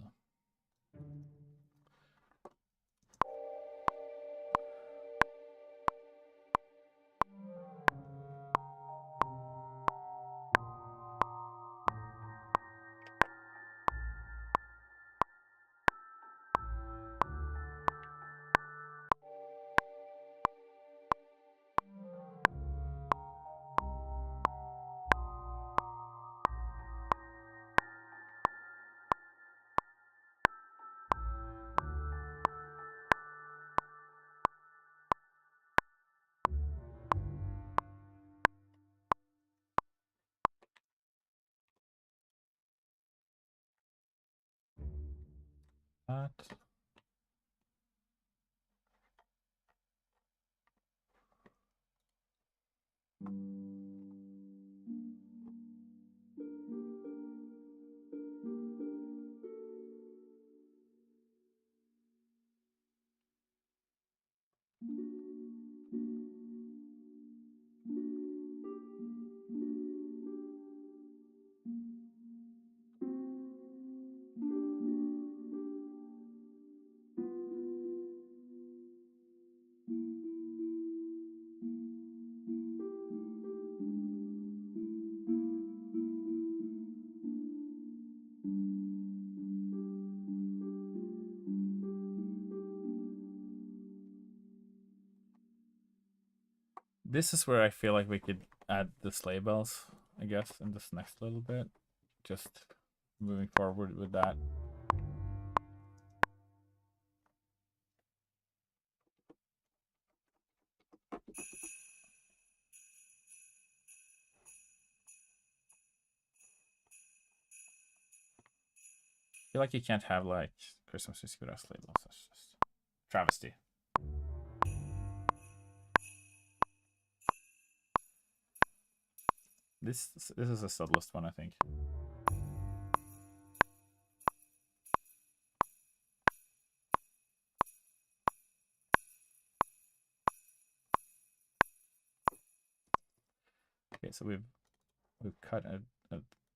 That. This is where I feel like we could add the sleigh bells, I guess, in this next little bit. Just moving forward with that. I feel like you can't have like Christmas music without sleigh bells. That's just travesty. This is a subtlest one, I think. Okay, so we've cut a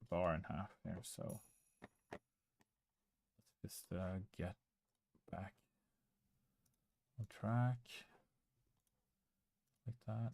bar in half there, so let's just get back on track like that.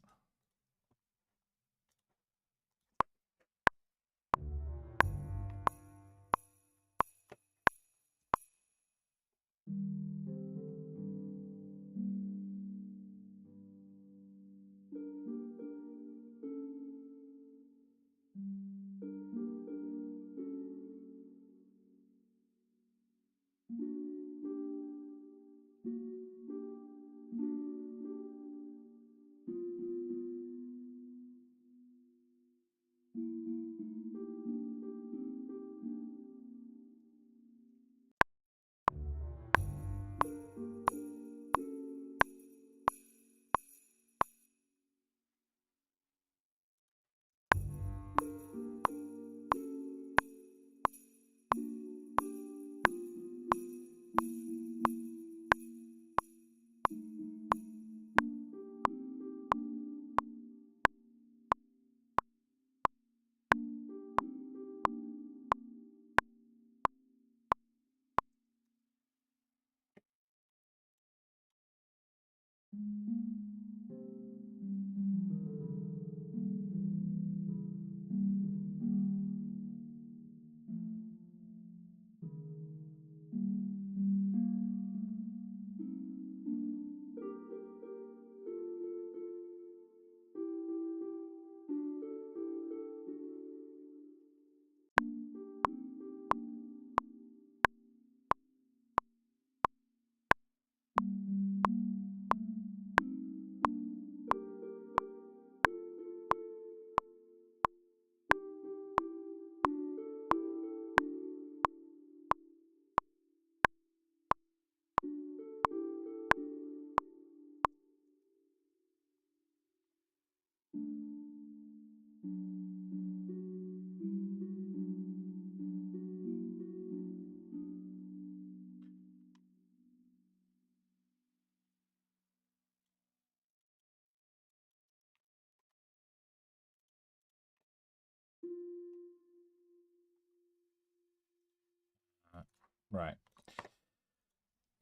Right.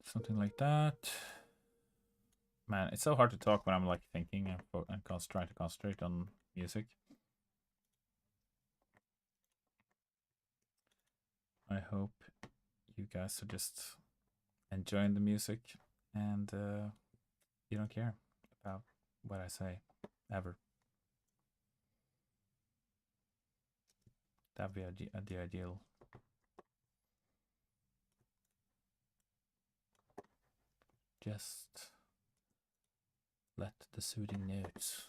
Something like that. Man, it's so hard to talk when I'm like thinking and trying to concentrate on music. I hope you guys are just enjoying the music and you don't care about what I say ever. That'd be the ideal. Just let the soothing notes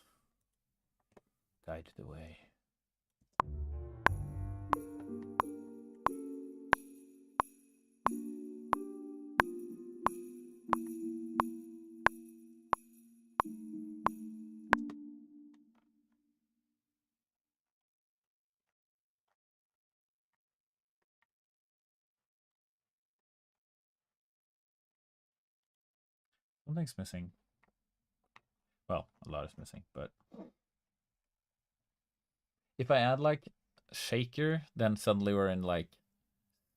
guide the way. Something's missing. Well, a lot is missing, but if I add like shaker, then suddenly we're in like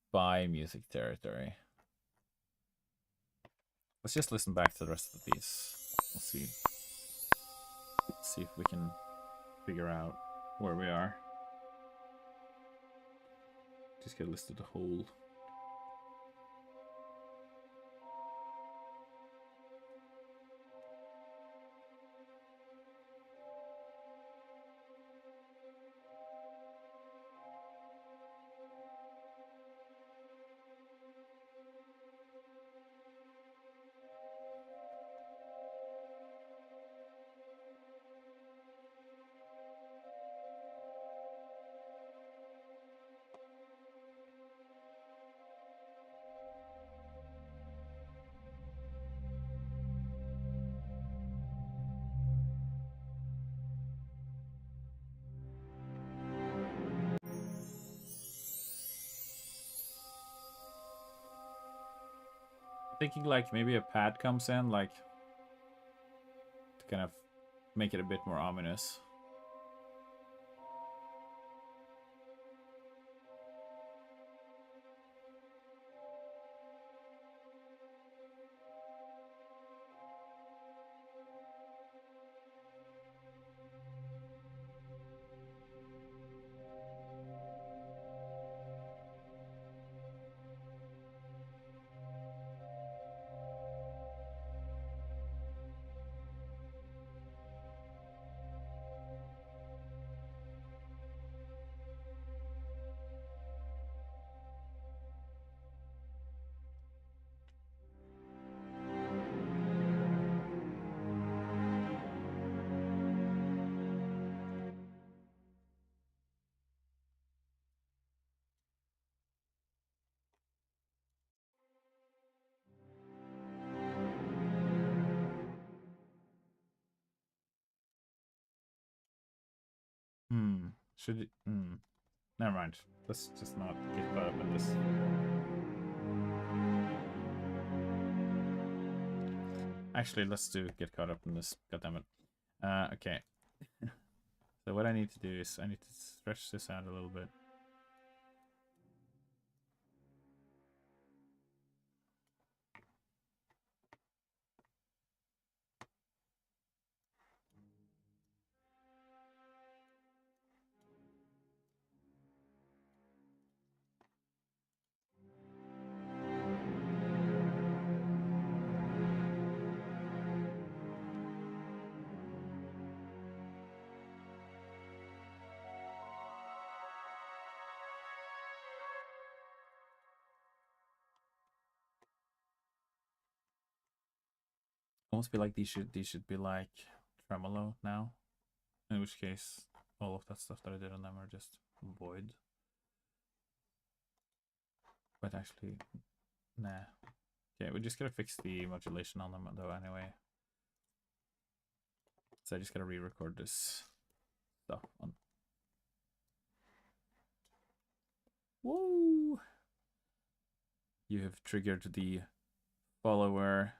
spy music territory. Let's just listen back to the rest of the piece. We'll see. Let's see if we can figure out where we are. Just get listed the whole. Thinking like maybe a pad comes in, like to kind of make it a bit more ominous. Should it? Never mind. Let's just not get caught up in this. Actually, let's get caught up in this. God damn it. Okay. So what I need to do is I need to stretch this out a little bit. Almost feel like these should be like tremolo now. In which case, all of that stuff that I did on them are just void. But actually, nah. Okay, we just gotta fix the modulation on them though anyway. So I just gotta re-record this stuff on. Woo! You have triggered the follower.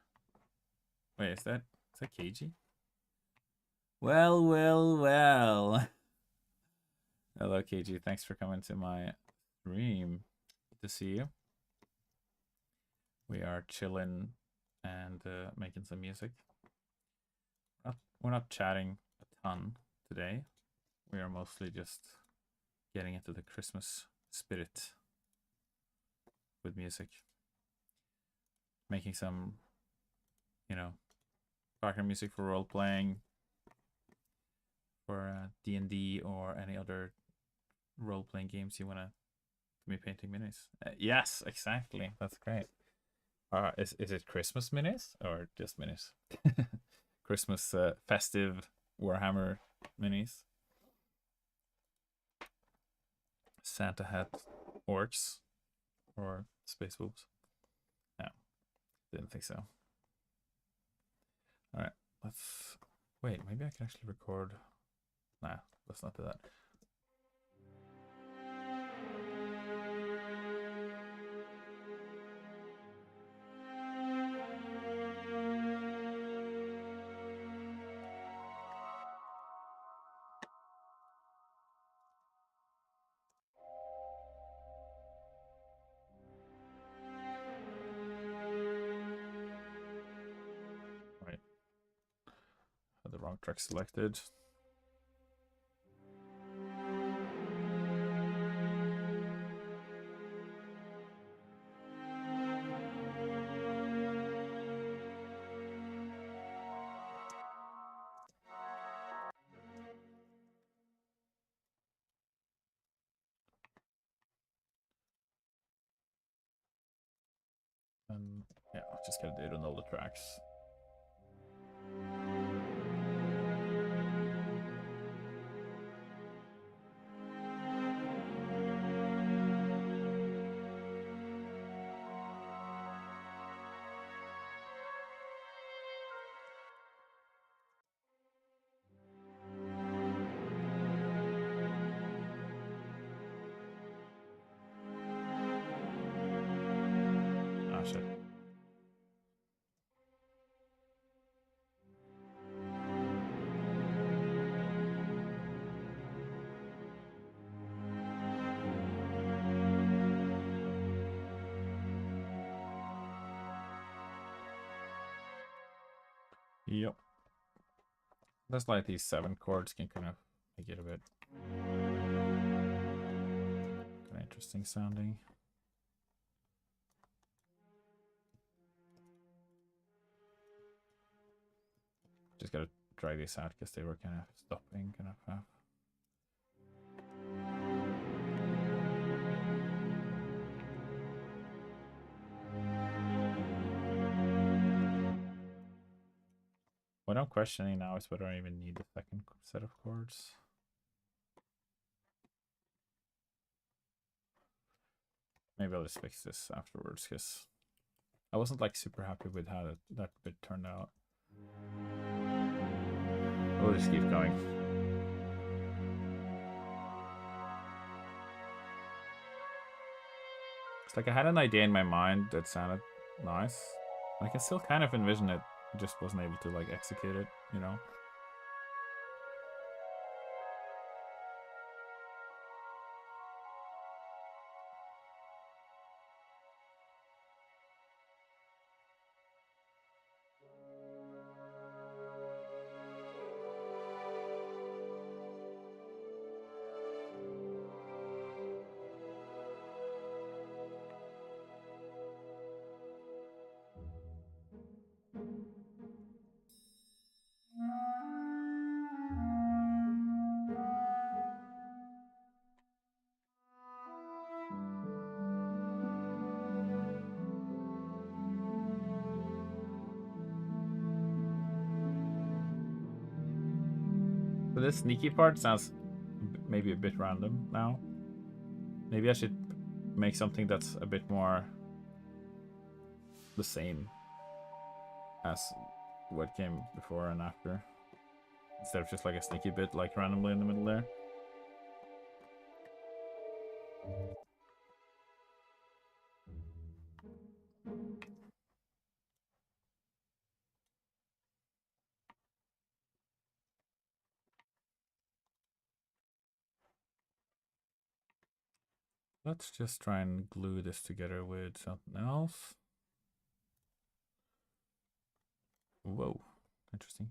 Wait, is that KG? Well. Hello, KG. Thanks for coming to my stream. Good to see you. We are chilling and making some music. We're not chatting a ton today. We are mostly just getting into the Christmas spirit with music. Making some, background music for role-playing, for D&D or any other role-playing games you want to be painting minis. Yes, exactly. That's great. Is it Christmas minis or just minis? Christmas festive Warhammer minis. Santa hat orcs or space wolves. No, didn't think so. All right, let's wait. Maybe I can actually record. Nah, let's not do that. Right. Had the wrong track selected. Yeah, I'll just gotta do it on all the tracks. Ah, shit. Yep. That's like these 7 chords can kind of make it a bit kind of interesting sounding. Just gotta try this out because they were kind of stopping kind of half. What I'm questioning now is whether I even need the second set of chords. Maybe I'll just fix this afterwards because I wasn't like super happy with how that bit turned out. We'll just keep going. It's like I had an idea in my mind that sounded nice. I can still kind of envision it. I just wasn't able to like execute it, you know? So this sneaky part sounds maybe a bit random now. Maybe I should make something that's a bit more the same as what came before and after. Instead of just like a sneaky bit like randomly in the middle there. Let's just try and glue this together with something else. Whoa, interesting.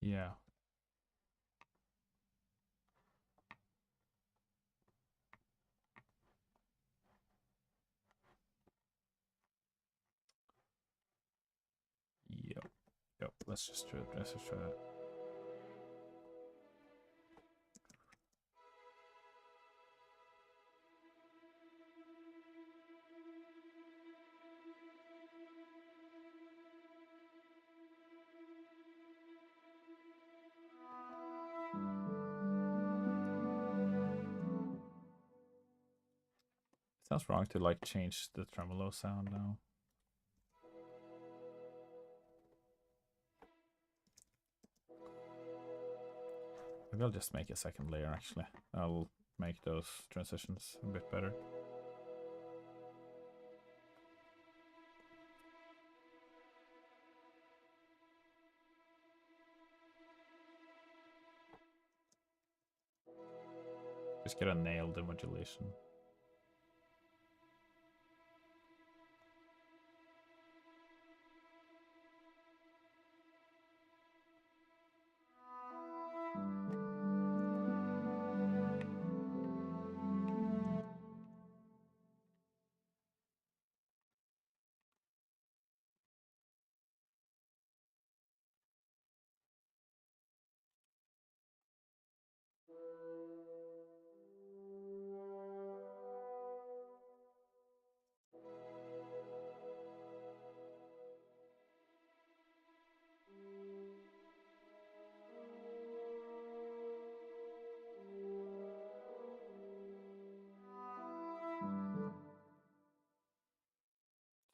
Yeah. Yep. Yep. Let's just try it. Let's just try that. Sounds wrong to like change the tremolo sound now. Maybe I'll just make a second layer actually. I'll make those transitions a bit better. Just gotta nail the modulation.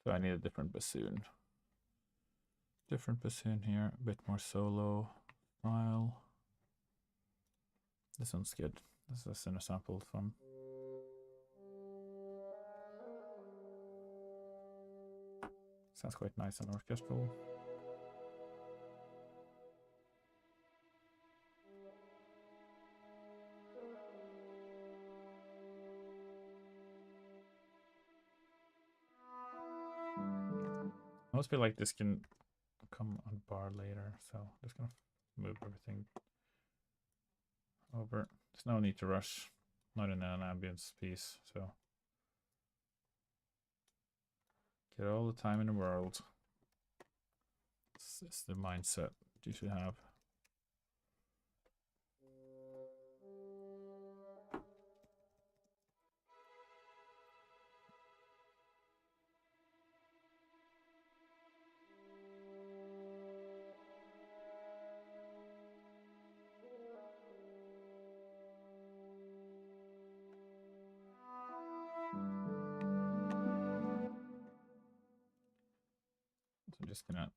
So I need a different bassoon. Different bassoon here, a bit more solo style. This one's good. This is a sample from Sounds quite nice and orchestral. I almost feel like this can come on bar later, so I'm just gonna move everything over. There's no need to rush, not in an ambience piece, so get all the time in the world. This is the mindset you should have. So I'm just gonna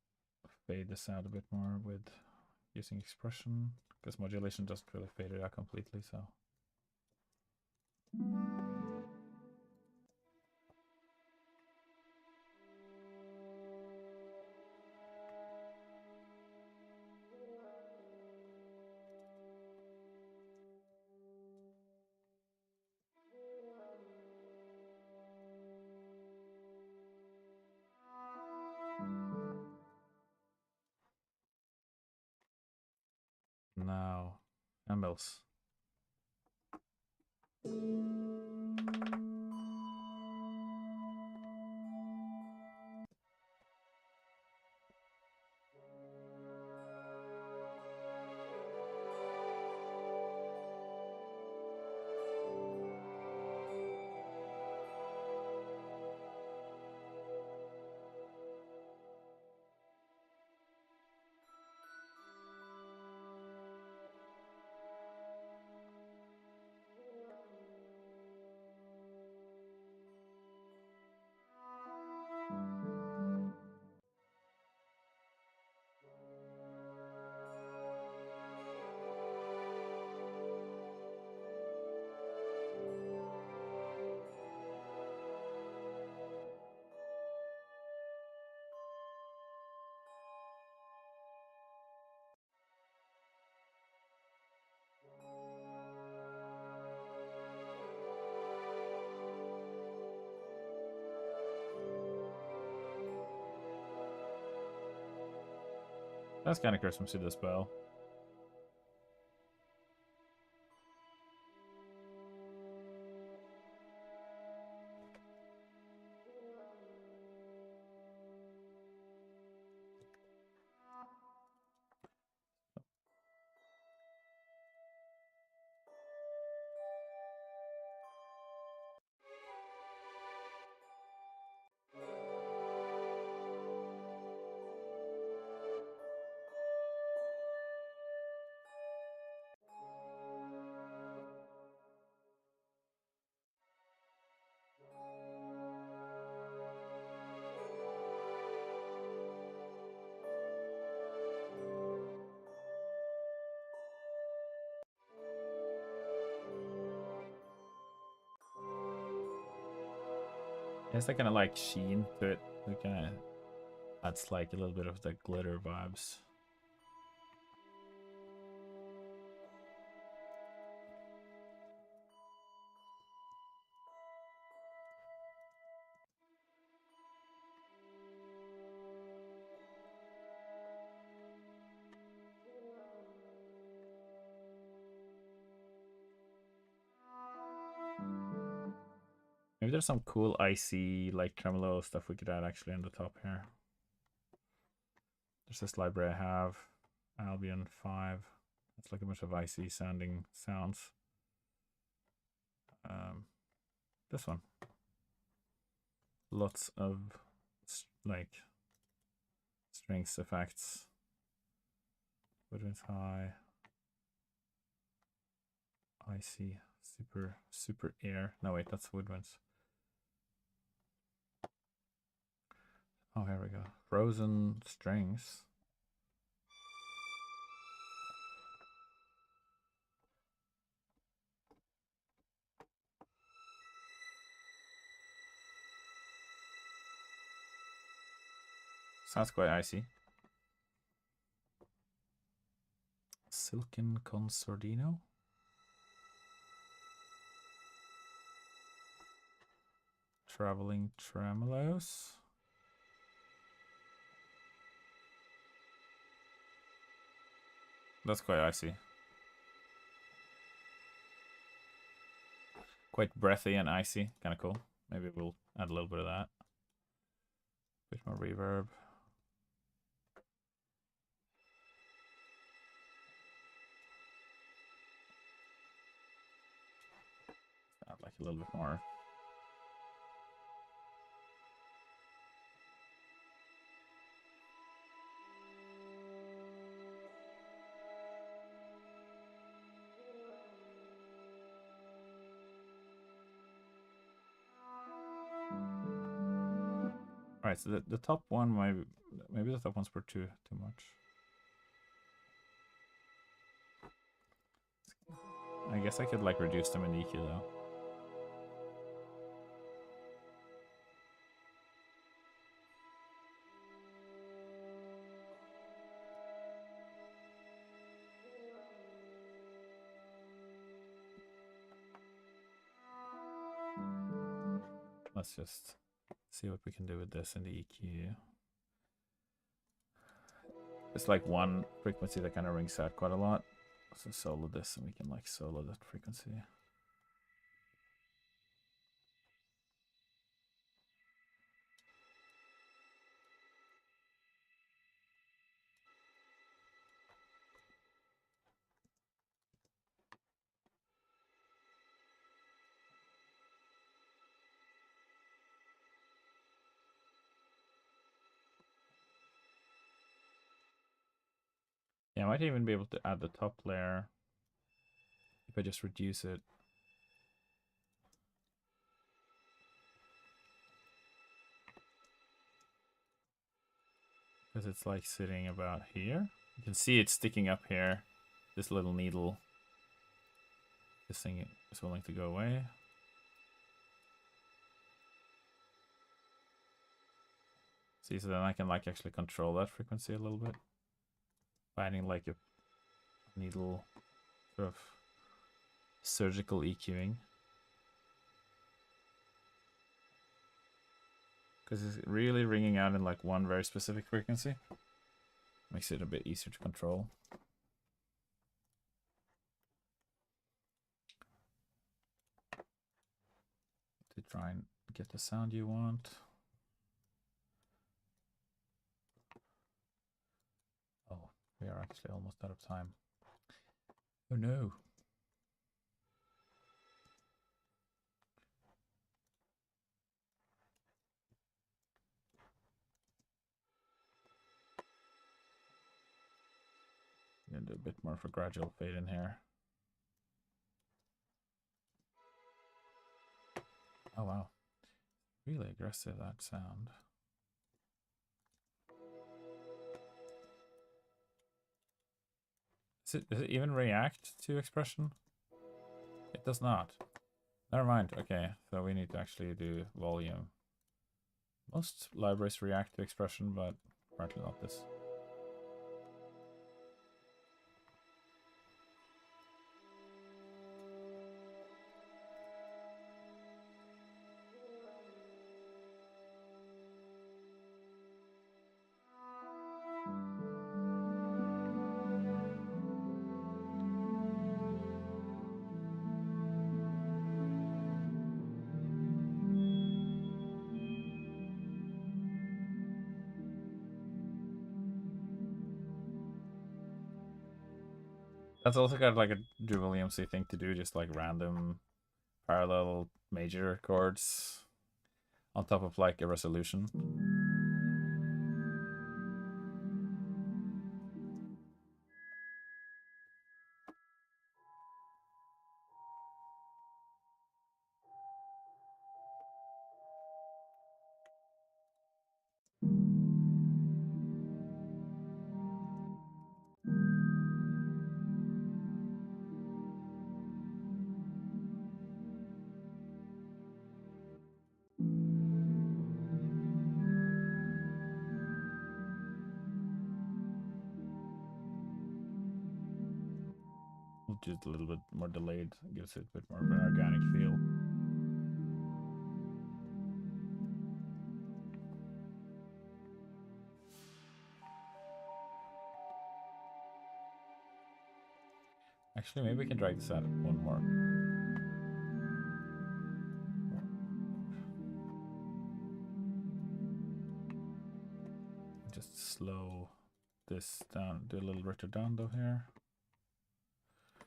fade this out a bit more with using expression, because modulation doesn't really fade it out completely, so. Now, Ambles. That's kind of Christmassy, this bell. It's that kind of like sheen to it. It kind of adds like a little bit of the glitter vibes. Maybe there's some cool icy like tremolo stuff we could add actually on the top here. There's this library I have, Albion 5. It's like a bunch of icy sounding sounds. This one. Lots of like strings effects. Woodwinds high. Icy. Super air. No wait, that's woodwinds. Oh, here we go. Frozen strings. Sounds quite icy. Silken Consordino. Traveling Tremolos. That's quite icy. Quite breathy and icy. Kind of cool. Maybe we'll add a little bit of that. Bit more reverb. Add like a little bit more. Alright, so the top one, maybe the top ones were too much. I guess I could like reduce them in EQ though. Let's just see what we can do with this in the EQ. It's like one frequency that kind of rings out quite a lot. So solo this and we can like solo that frequency. Yeah, I might even be able to add the top layer if I just reduce it. Because it's like sitting about here. You can see it sticking up here. This little needle. This thing is willing to go away. See, so then I can like actually control that frequency a little bit. By adding like a needle sort of surgical EQing. Because it's really ringing out in like one very specific frequency. Makes it a bit easier to control. To try and get the sound you want. Oh, we are actually almost out of time. Oh no. I'm gonna do a bit more of a gradual fade in here. Oh wow. Really aggressive, that sound. Does it even react to expression? It does not. Never mind. Okay, so we need to actually do volume. Most libraries react to expression, but apparently not this. That's also got like a Drupal EMC thing to do, just like random parallel major chords on top of like a resolution. just a little bit more delayed. It gives it a bit more of an organic feel. Actually, maybe we can drag this out one more. Just slow this down, do a little ritardando here. I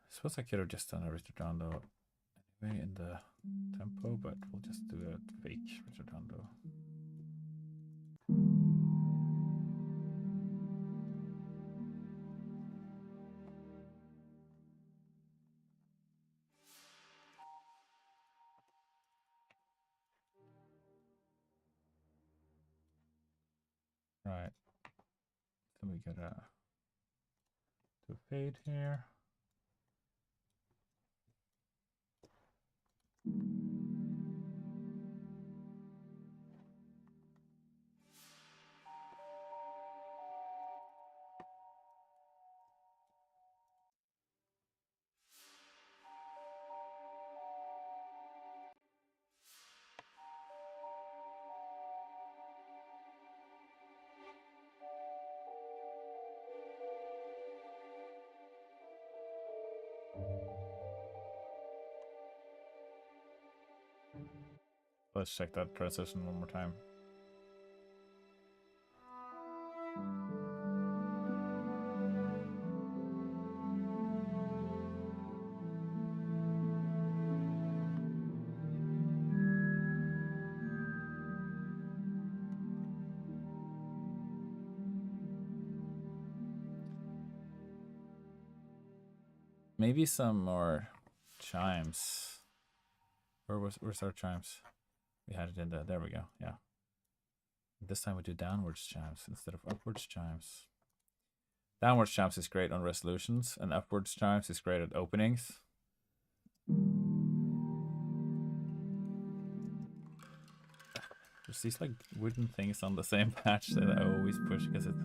suppose I could have just done a ritardando anyway in the tempo, but we'll just do a fake ritardando. Right. Then we gotta do a fade here. Let's check that transition one more time. Maybe some more chimes. Where's our chimes? We had it in there we go, yeah. This time we do downwards chimes instead of upwards chimes. Downwards chimes is great on resolutions, and upwards chimes is great at openings. There's these like wooden things on the same patch that I always push because it...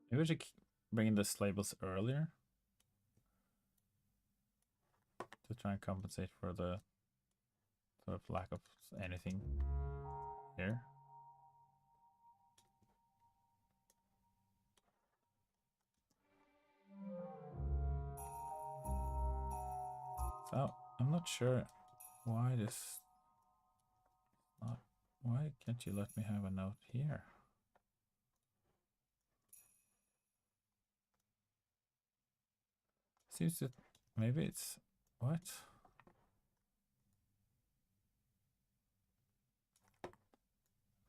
Maybe we should bring in the labels earlier to try and compensate for the sort of lack of anything here. So I'm not sure why this not, why can't you let me have a note here? Seems that maybe it's what?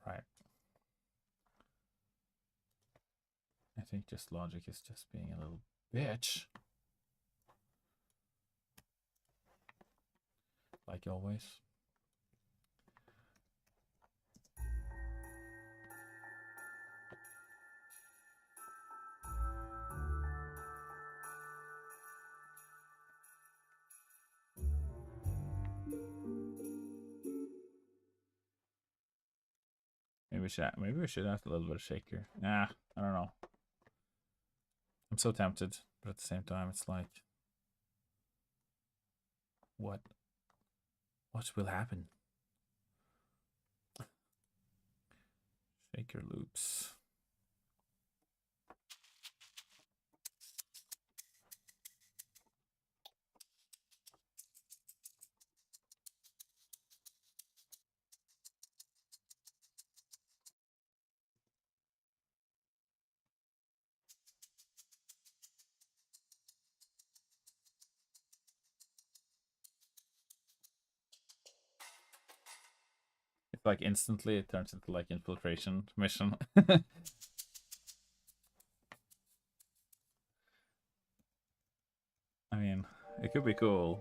Right. I think just Logic is just being a little bitch. Like always. maybe we should have a little bit of shaker. Nah, I don't know. I'm so tempted, but at the same time, it's like, what will happen? Shaker loops. It's like instantly it turns into like infiltration mission. I mean, it could be cool.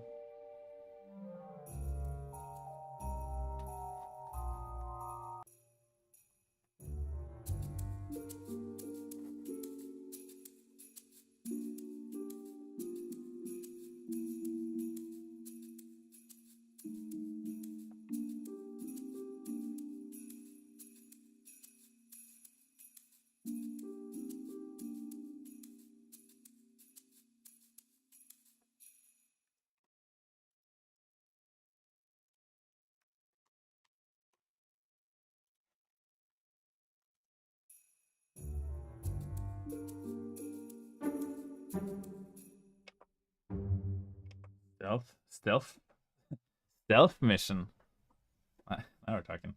Stealth mission. Now we're talking.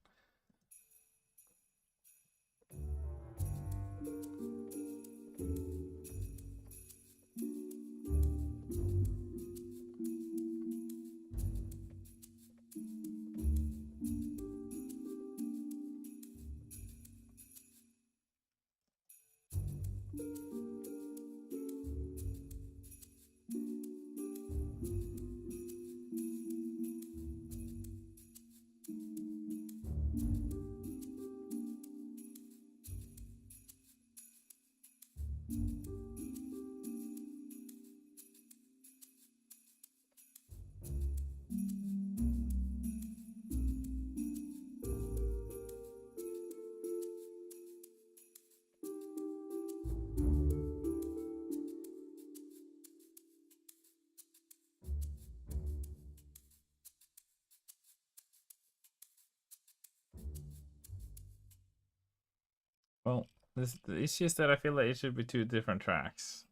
Well, it's just that I feel like it should be two different tracks.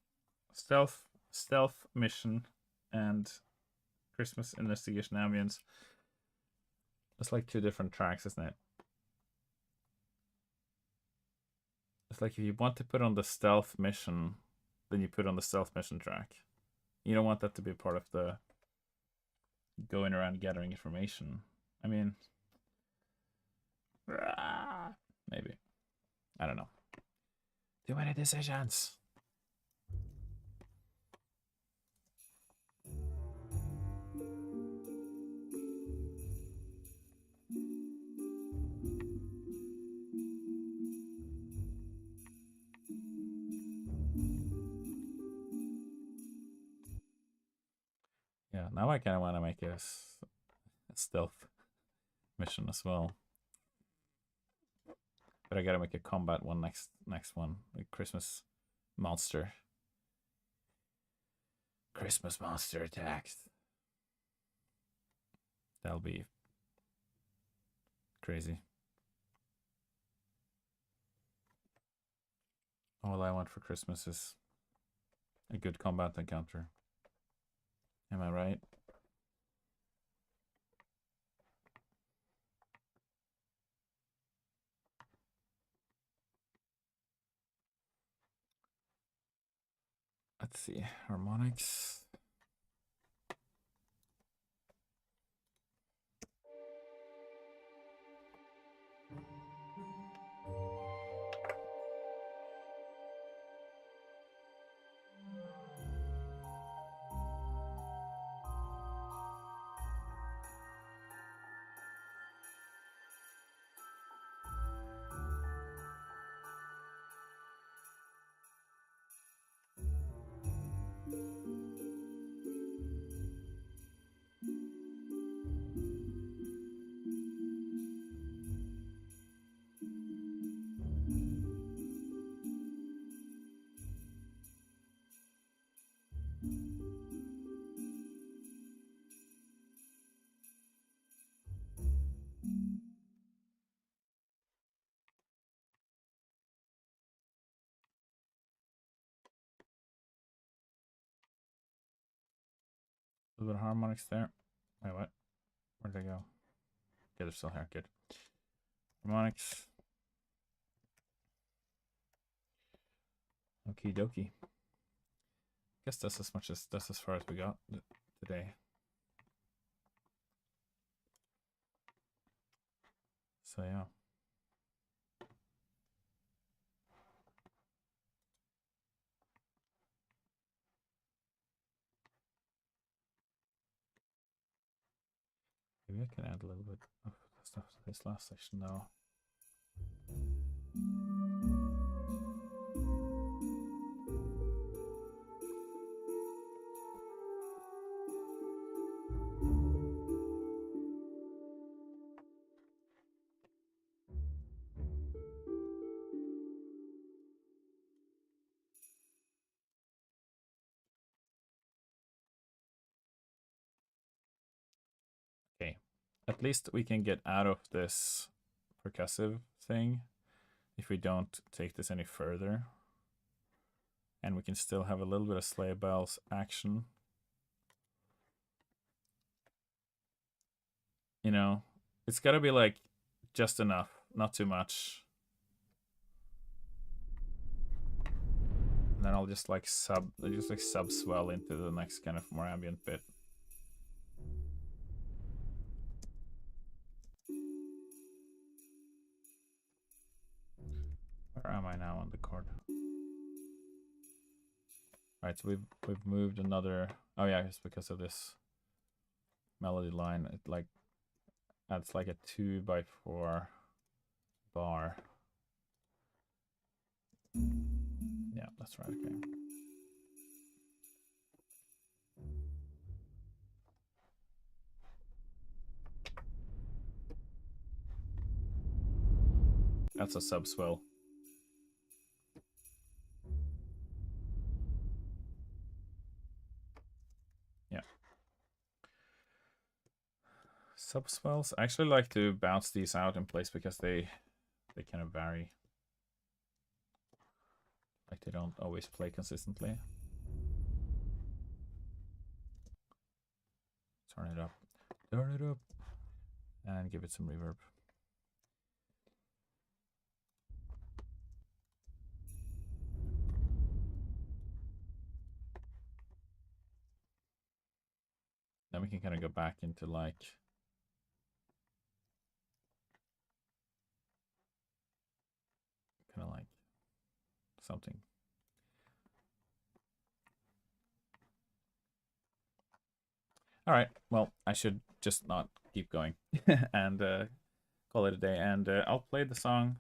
Stealth mission and Christmas investigation ambience. It's like two different tracks, isn't it? It's like if you want to put on the stealth mission, then you put on the stealth mission track. You don't want that to be part of the going around gathering information. I mean, maybe. I don't know. Too many decisions. Yeah, now I kind of want to make a stealth mission as well. But I gotta make a combat one next one. Like Christmas monster. Christmas monster attacks. That'll be crazy. All I want for Christmas is a good combat encounter. Am I right? Let's see. Harmonics. A little bit of harmonics there. Wait, what? Where did they go? Yeah, they're still here. Good. Harmonics. Okie dokie. Guess that's as far as we got today. So yeah. Maybe I can add a little bit of stuff to this last section now. Okay, at least we can get out of this percussive thing if we don't take this any further. And we can still have a little bit of sleigh bells action. You know, it's gotta be like just enough, not too much. And then I'll just like sub-swell into the next kind of more ambient bit. Where am I now on the chord? Right, so we've moved another. Oh yeah, it's because of this melody line. It like adds like a 2x4 bar. Yeah, that's right. Okay. That's a subswell. Yeah. Subswells. I actually like to bounce these out in place because they kind of vary. Like they don't always play consistently. Turn it up. Turn it up. And give it some reverb. Then we can kind of go back into like kind of like something. All right. Well, I should just not keep going and call it a day. And I'll play the song.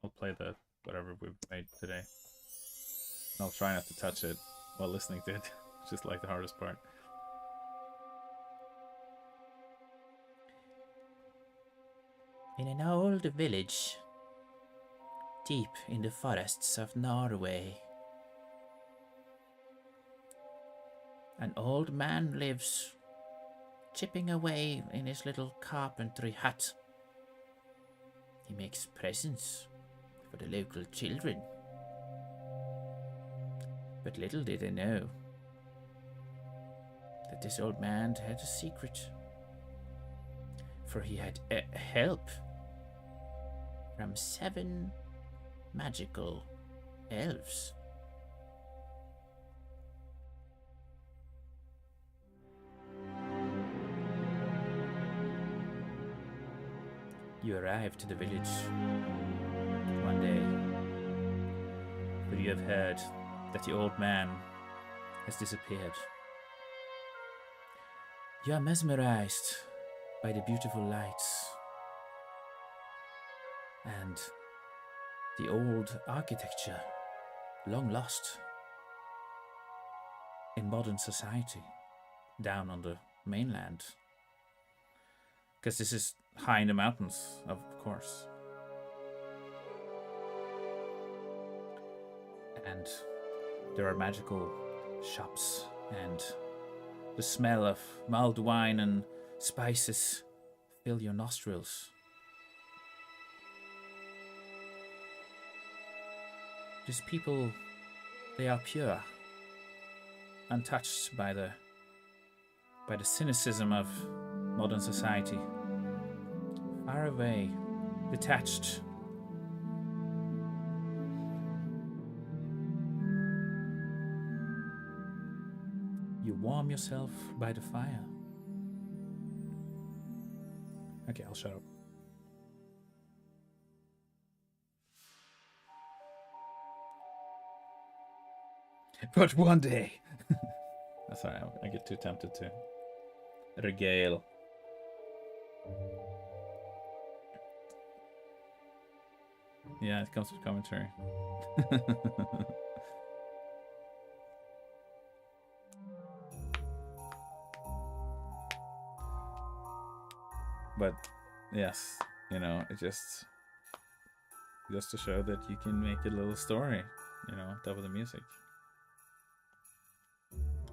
I'll play the whatever we've made today. And I'll try not to touch it while listening to it. It's just like the hardest part. In an old village, deep in the forests of Norway, an old man lives, chipping away in his little carpentry hut. He makes presents for the local children. But little did they know that this old man had a secret. For he had help from 7 magical elves. You arrive to the village one day, for you have heard that the old man has disappeared. You are mesmerized by the beautiful lights and the old architecture, long lost in modern society down on the mainland. Because this is high in the mountains, of course. And there are magical shops, and the smell of mulled wine and spices fill your nostrils. These people, they are pure, untouched by the by the cynicism of modern society. Far away, detached. You warm yourself by the fire. Okay, I'll shut up. But one day. Sorry, I get too tempted to regale. Yeah, it comes with commentary. But yes, you know, it just to show that you can make a little story, you know, on top of the music.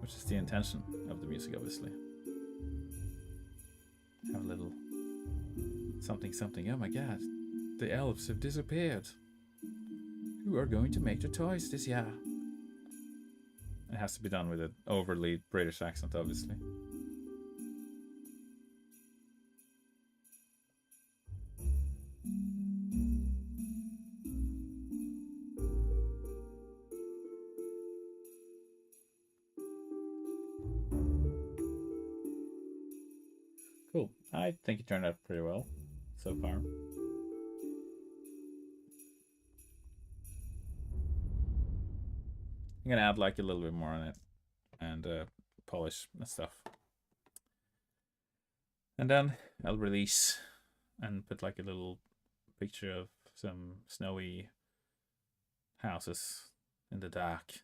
Which is the intention of the music, obviously. Have a little something, something. Oh my god, the elves have disappeared. Who are going to make the toys this year? It has to be done with an overly British accent, obviously. Cool. I think it turned out pretty well so far. I'm gonna add like a little bit more on it and polish and stuff. And then I'll release and put like a little picture of some snowy houses in the dark.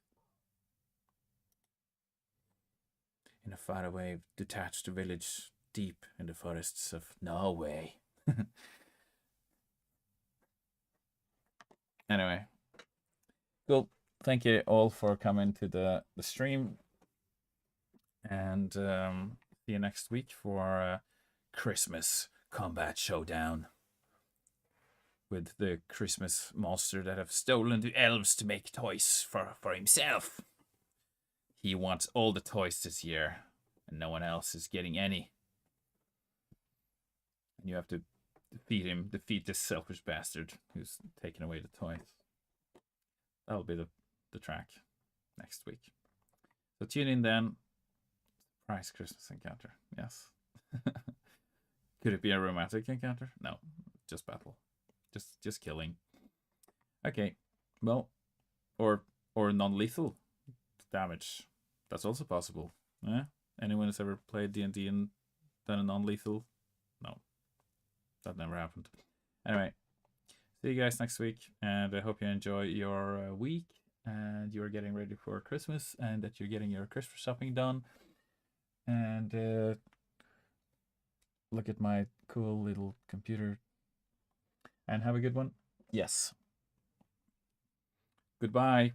In a faraway, detached village deep in the forests of Norway. Anyway, cool. Thank you all for coming to the stream. And see you next week for Christmas Combat Showdown. With the Christmas monster that have stolen the elves to make toys for himself. He wants all the toys this year, and no one else is getting any. And you have to defeat this selfish bastard who's taken away the toys. That'll be the track next week. So tune in then. Surprise Christmas encounter. Yes. Could it be a romantic encounter? No, just battle. Just killing. Okay. Well, or non-lethal damage. That's also possible. Yeah? Anyone who's ever played D&D and done a non-lethal? No. That never happened. Anyway, see you guys next week, and I hope you enjoy your week, and you're getting ready for Christmas, and that you're getting your Christmas shopping done, and look at my cool little computer, and have a good one. Yes. Goodbye.